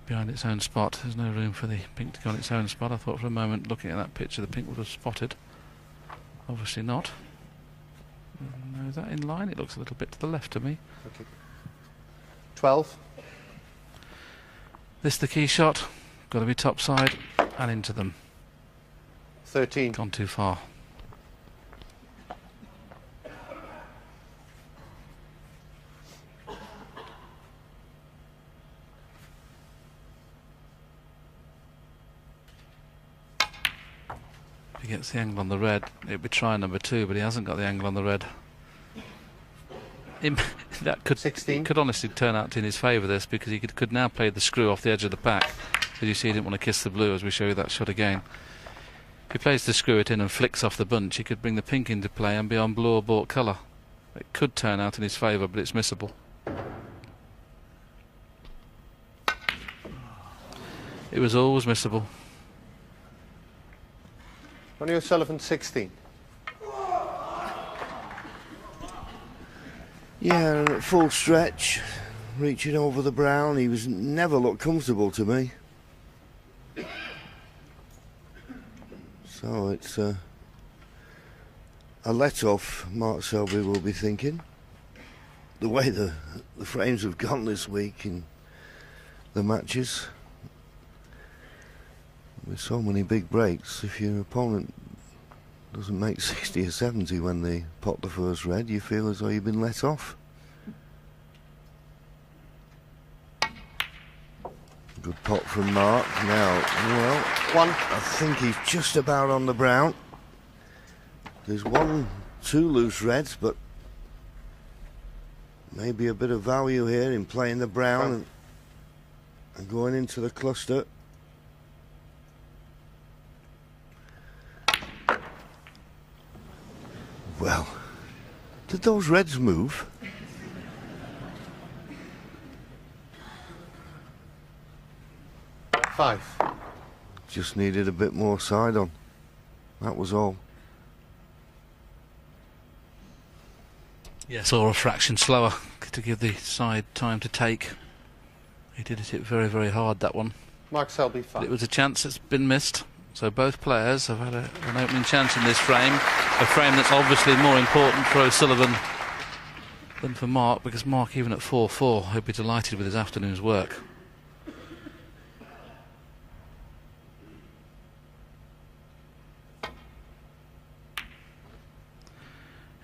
Behind its own spot. There's no room for the pink to go on its own spot. I thought for a moment, looking at that picture, the pink would have spotted. Obviously not. No, is that in line? It looks a little bit to the left of me. Okay. 12. This the key shot. Got to be top side and into them. 13. Gone too far. If he gets the angle on the red, it'll be try number 2, but he hasn't got the angle on the red. That could honestly turn out in his favour, this, because he could now play the screw off the edge of the pack. As you see, he didn't want to kiss the blue, as we show you that shot again. If he plays the screw it in and flicks off the bunch, he could bring the pink into play and be on blue or bought colour. It could turn out in his favour, but it's missable. It was always missable. Ronnie O'Sullivan, 16. Yeah, and at full stretch, reaching over the brown, he was never looked comfortable to me. So it's a let-off, Mark Selby will be thinking. The way the frames have gone this week in the matches, with so many big breaks, if your opponent doesn't make 60 or 70 when they pot the first red, you feel as though you've been let off. Good pot from Mark. Now, well, I think he's just about on the brown. There's 1, 2 loose reds, but maybe a bit of value here in playing the brown and going into the cluster. Well, did those reds move? Five. Just needed a bit more side on. That was all. Yes, or a fraction slower to give the side time to take. He did hit it very, very hard, that one. Mark Selby, 5. But it was a chance that's been missed. So both players have had an opening chance in this frame. A frame that's obviously more important for O'Sullivan than for Mark, because Mark, even at 4-4, he'll be delighted with his afternoon's work.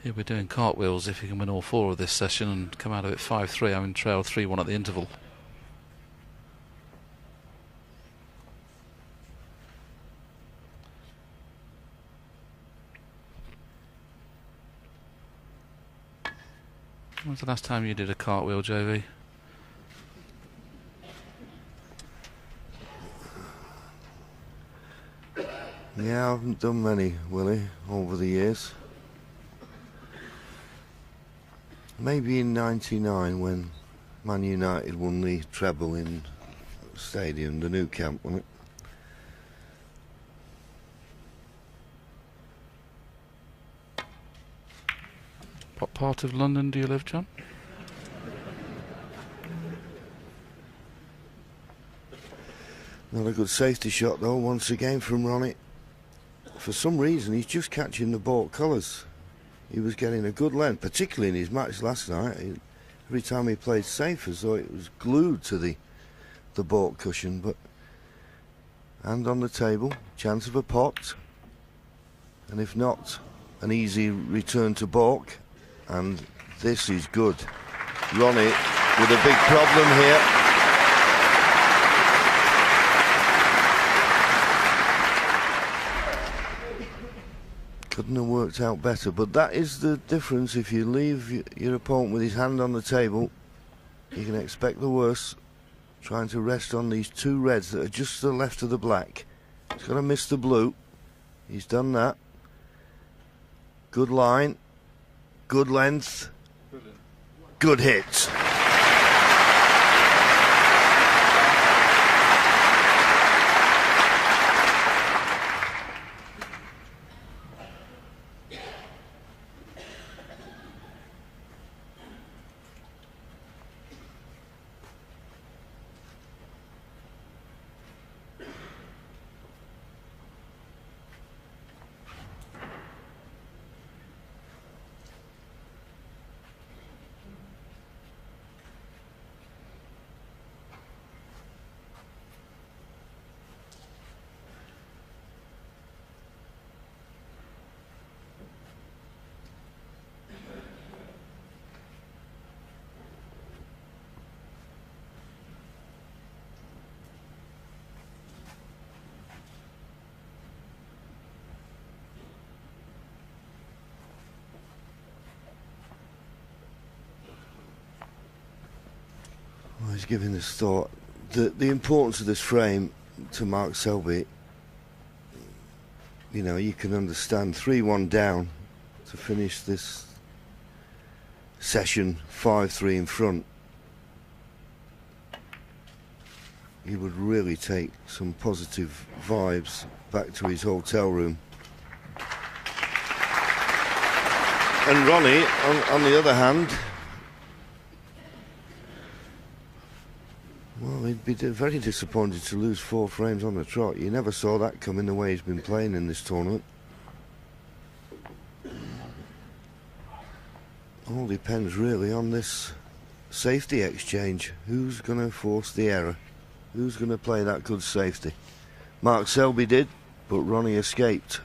He'll be doing cartwheels if he can win all 4 of this session and come out of it 5-3, having trailed 3-1 at the interval. When was the last time you did a cartwheel, JV? Yeah, I haven't done many, Willie, over the years. Maybe in '99 when Man United won the treble in Stadium, the new camp, wasn't it? What part of London do you live, John? Not a good safety shot though, once again from Ronnie. For some reason he's just catching the bought colours. He was getting a good length, particularly in his match last night. Every time he played safe, as though it was glued to the bought cushion. But hand on the table, chance of a pot, and if not, an easy return to baulk. And this is good. Ronnie with a big problem here. Couldn't have worked out better, but that is the difference. If you leave your opponent with his hand on the table, you can expect the worst. Trying to rest on these 2 reds that are just to the left of the black. He's got to miss the blue. He's done that. Good line. Good length. Good hit. He's giving this thought. The importance of this frame to Mark Selby, you know, you can understand 3-1 down to finish this session 5-3 in front. He would really take some positive vibes back to his hotel room. And Ronnie, on the other hand, well, he'd be very disappointed to lose 4 frames on the trot. You never saw that coming the way he's been playing in this tournament. All depends really on this safety exchange. Who's going to force the error? Who's going to play that good safety? Mark Selby did, but Ronnie escaped.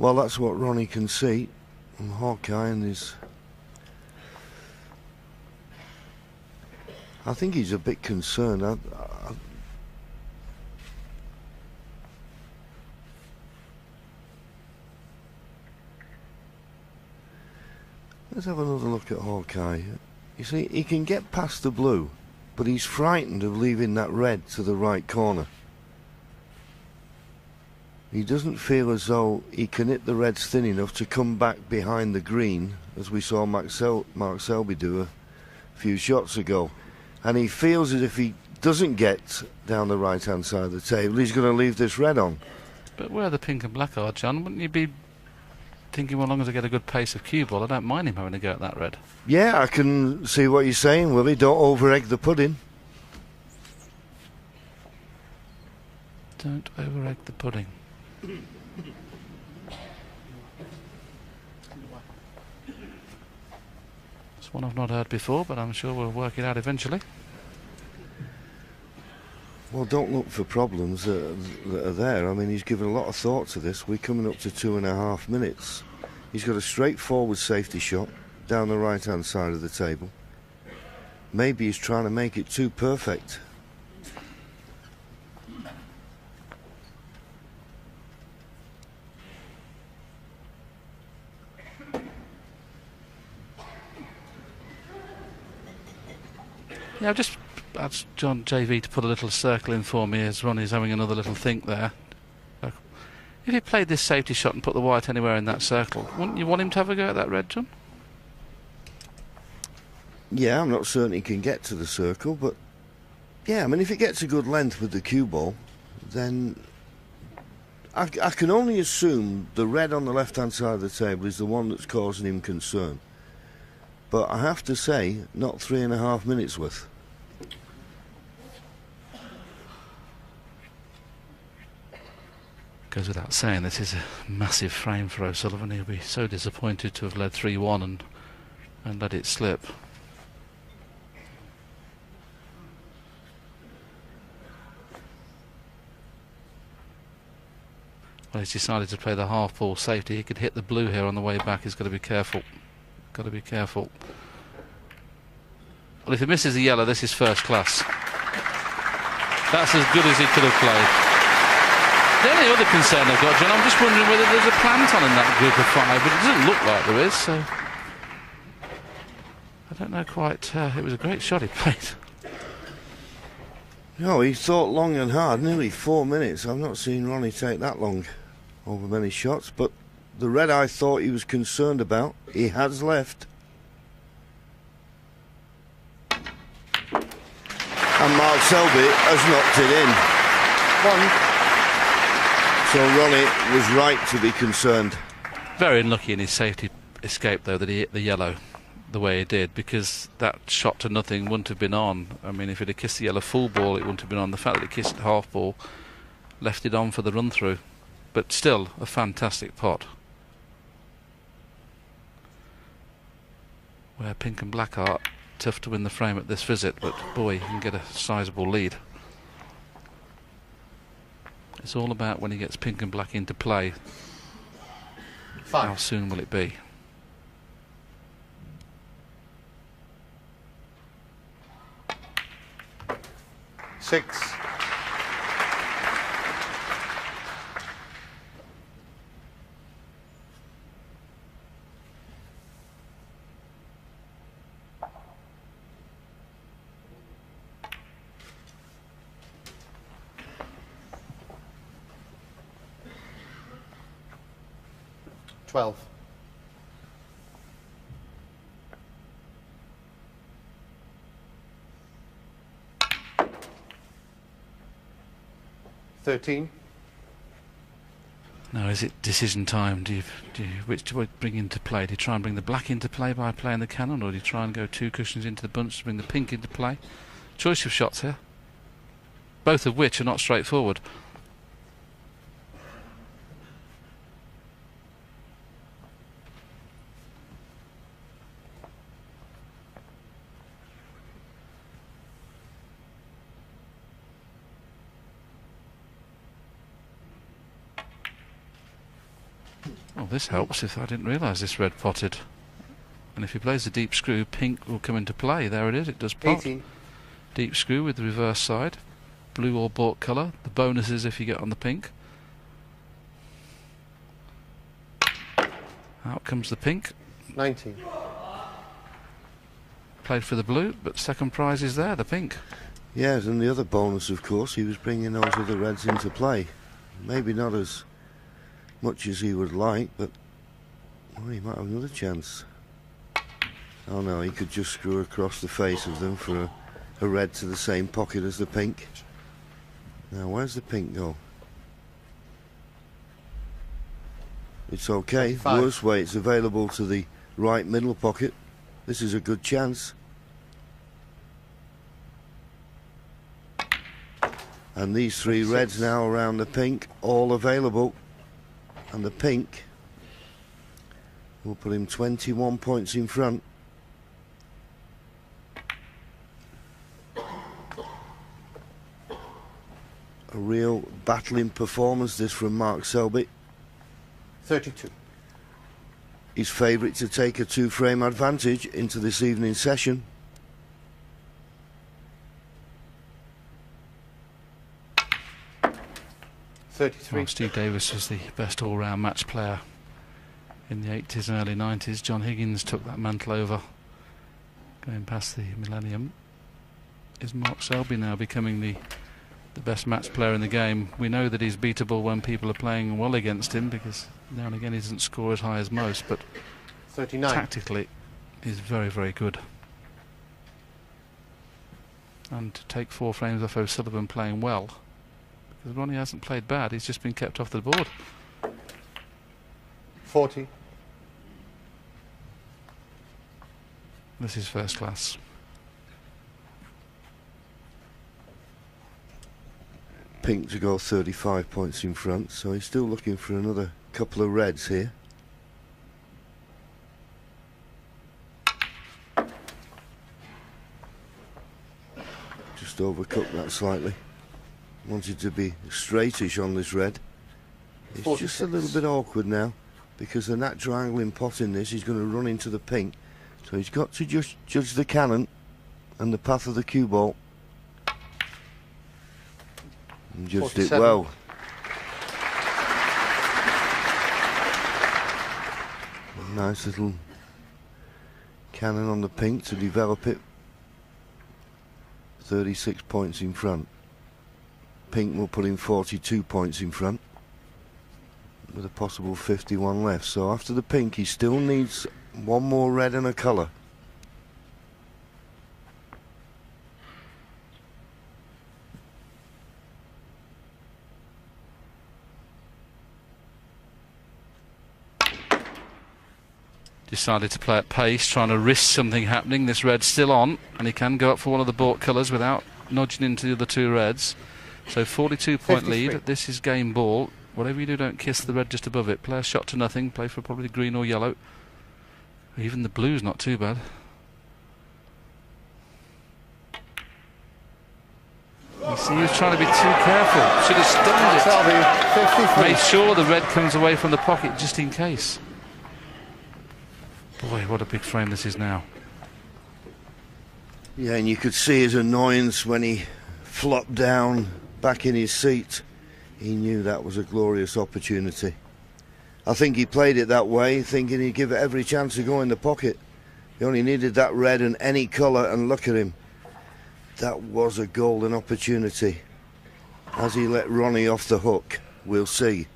Well, that's what Ronnie can see. And Hawkeye and his... I think he's a bit concerned. Let's have another look at Hawkeye. You see, he can get past the blue, but he's frightened of leaving that red to the right corner. He doesn't feel as though he can hit the reds thin enough to come back behind the green, as we saw Mark Selby do a few shots ago. And he feels as if he doesn't get down the right-hand side of the table, he's going to leave this red on. But where the pink and black are, John, wouldn't you be thinking, well, as long as I get a good pace of cue ball, I don't mind him having a go at that red? Yeah, I can see what you're saying, Willie. Don't over-egg the pudding. Don't over-egg the pudding. It's one I've not heard before, but I'm sure we'll work it out eventually. Well, don't look for problems that are there. I mean, he's given a lot of thought to this. We're coming up to 2.5 minutes. He's got a straightforward safety shot down the right-hand side of the table. Maybe he's trying to make it too perfect. Yeah, I've just asked John JV to put a little circle in for me as Ronnie's having another little think there. If he played this safety shot and put the white anywhere in that circle, wouldn't you want him to have a go at that red, John? Yeah, I'm not certain he can get to the circle, but yeah, I mean, if he gets a good length with the cue ball, then I can only assume the red on the left-hand side of the table is the one that's causing him concern. But I have to say, not 3.5 minutes worth. Goes without saying, this is a massive frame for O'Sullivan. He'll be so disappointed to have led 3-1 and let it slip. Well, he's decided to play the half ball safety. He could hit the blue here on the way back. He's got to be careful. Got to be careful. Well, if he misses the yellow, this is first class. That's as good as he could have played. The only other concern I've got, John, I'm just wondering whether there's a plant on in that group of 5, but it doesn't look like there is, so I don't know quite. It was a great shot he played. No, he thought long and hard, nearly 4 minutes. I've not seen Ronnie take that long over many shots, but the red I thought he was concerned about, he has left. And Mark Selby has knocked it in. So Ronnie was right to be concerned. Very unlucky in his safety escape, though, that he hit the yellow the way he did, because that shot to nothing wouldn't have been on. I mean, if he'd have kissed the yellow full ball, it wouldn't have been on. The fact that he kissed the half ball left it on for the run-through. But still, a fantastic pot. where pink and black are. Tough to win the frame at this visit, but boy, you can get a sizable lead. It's all about when he gets pink and black into play. 5. How soon will it be? 6. $12. 13. Now, is it decision time? Which do you bring into play? Do you try and bring the black into play by playing the cannon, or do you try and go 2 cushions into the bunch to bring the pink into play? Choice of shots here, both of which are not straightforward. Well, this helps if I didn't realise this red potted. And if he plays the deep screw, pink will come into play. There it is, it does pot. 18. Deep screw with the reverse side. Blue or bought colour. The bonus is if you get on the pink. Out comes the pink. 19. Played for the blue, but second prize is there, the pink. Yes, and the other bonus, of course, he was bringing those other reds into play. Maybe not as much as he would like, but well, he might have another chance. Oh no, he could just screw across the face of them for a red to the same pocket as the pink. Now, where's the pink go? It's okay. 25. Worst way, it's available to the right middle pocket. This is a good chance. And these 3 reds now around the pink, all available. And the pink will put him 21 points in front. A real battling performance this from Mark Selby. 32. His favourite to take a 2-frame advantage into this evening's session. Well, Steve Davis was the best all-round match player in the 80s and early 90s. John Higgins took that mantle over, going past the millennium. Is Mark Selby now becoming the best match player in the game? We know that he's beatable when people are playing well against him, because now and again he doesn't score as high as most, but 39. tactically he's very, very good. And to take 4 frames off O'Sullivan playing well, because Ronnie hasn't played bad, he's just been kept off the board. 40. This is first class. Pink to go 35 points in front, so he's still looking for another couple of reds here. Just overcooked that slightly. Wanted to be straightish on this red. It's 46. just a little bit awkward now, because the natural angling pot in this is going to run into the pink, so he's got to just judge the cannon and the path of the cue ball, and judged 47. it well. A nice little cannon on the pink to develop it. 36 points in front. Pink will put in 42 points in front, with a possible 51 left. So after the pink, he still needs one more red and a colour. Decided to play at pace, trying to risk something happening. This red's still on, and he can go up for one of the bought colours without nudging into the other 2 reds. So 42-point lead. This is game ball. Whatever you do, don't kiss the red just above it. Play a shot to nothing. Play for probably green or yellow. Even the blue's not too bad. You see, he was trying to be too careful. Should have stunned it. Selby, 53. Made sure the red comes away from the pocket just in case. Boy, what a big frame this is now. Yeah, and you could see his annoyance when he flopped down back in his seat. He knew that was a glorious opportunity. I think he played it that way, thinking he'd give it every chance to go in the pocket. He only needed that red and any colour, and look at him. That was a golden opportunity. As he let Ronnie off the hook, we'll see.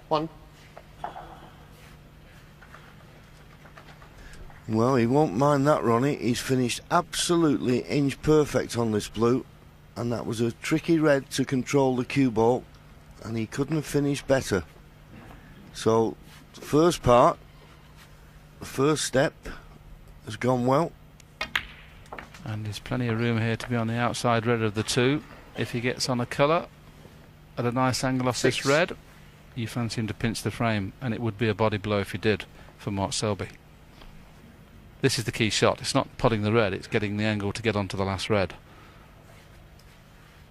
One. Well, he won't mind that, Ronnie. He's finished absolutely inch perfect on this blue, and that was a tricky red to control the cue ball, and he couldn't have finished better. So, the first part, the first step, has gone well. And there's plenty of room here to be on the outside red of the two. If he gets on a colour at a nice angle off this red, you fancy him to pinch the frame, and it would be a body blow if he did for Mark Selby. This is the key shot. It's not potting the red, it's getting the angle to get onto the last red.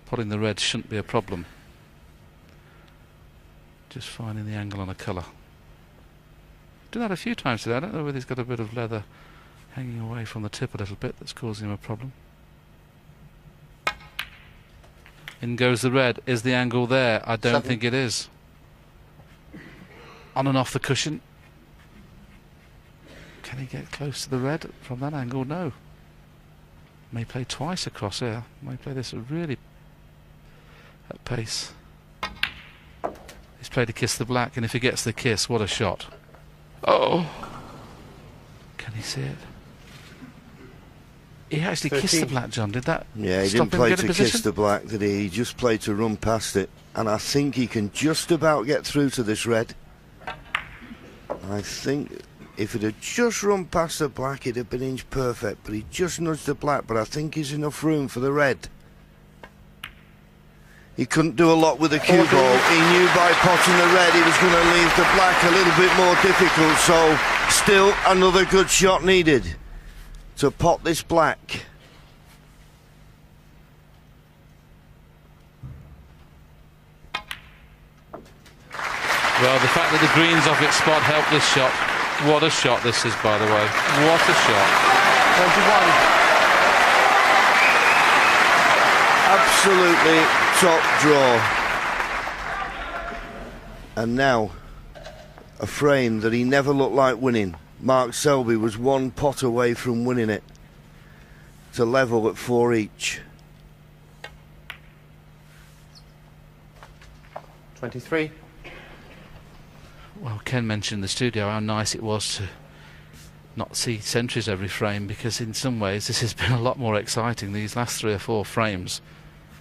Potting the red shouldn't be a problem. Just finding the angle on a colour. Done that a few times today. I don't know whether he's got a bit of leather hanging away from the tip a little bit that's causing him a problem. In goes the red. Is the angle there? I don't think it is. On and off the cushion. Can he get close to the red from that angle? No. May play twice across here. May play this really at pace. He's played a kiss the black, and if he gets the kiss, what a shot. Oh! Can he see it? He actually 13. kissed the black, John. Did that Yeah, he stop didn't him play get a to position? kiss the black, did he? He just played to run past it. And I think he can just about get through to this red. I think if it had just run past the black, it'd have been inch perfect. But he just nudged the black, but I think he's enough room for the red. He couldn't do a lot with the cue ball. He knew by potting the red he was going to leave the black a little bit more difficult. So still another good shot needed to pot this black. Well, the fact that the green's off its spot helped this shot. What a shot this is, by the way. What a shot. 21. Absolutely top draw. And now, a frame that he never looked like winning. Mark Selby was one pot away from winning it. To level at 4 each. 23. Well, Ken mentioned in the studio how nice it was to not see centuries every frame, because in some ways this has been a lot more exciting. These last 3 or 4 frames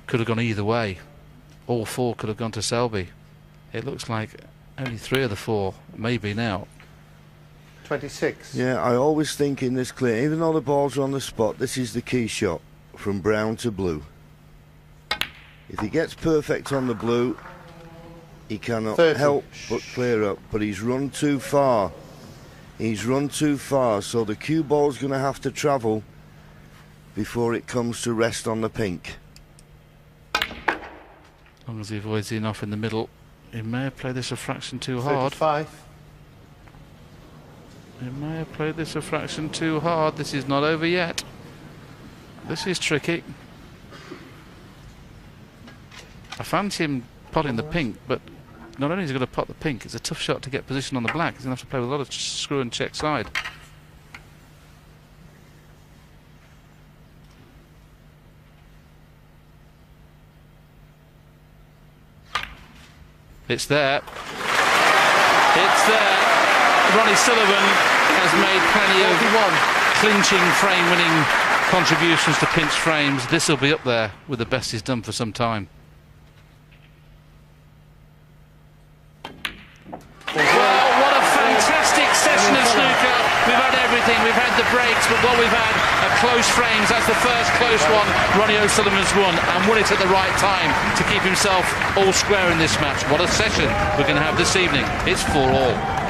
could have gone either way. All 4 could have gone to Selby. It looks like only 3 of the 4 maybe now. 26. Yeah, I always think in this clear, even though the balls are on the spot, this is the key shot from brown to blue. If he gets perfect on the blue, he cannot 30. help but clear up, but he's run too far. He's run too far, so the cue ball's going to have to travel before it comes to rest on the pink. As long as he avoids the enough in the middle. He may have played this a fraction too hard. 35. He may have played this a fraction too hard. This is not over yet. This is tricky. I fancy him potting the pink, but not only is he going to pot the pink, it's a tough shot to get position on the black. He's going to have to play with a lot of screw and check side. It's there. It's there. Ronnie Sullivan has made plenty of clinching frame-winning contributions to pinch frames. This will be up there with the best he's done for some time. Well, what a fantastic session of snooker. We've had everything. We've had the breaks, but what we've had are close frames. That's the first close one Ronnie O'Sullivan's won, and won it at the right time to keep himself all square in this match. What a session we're going to have this evening. It's 4-all.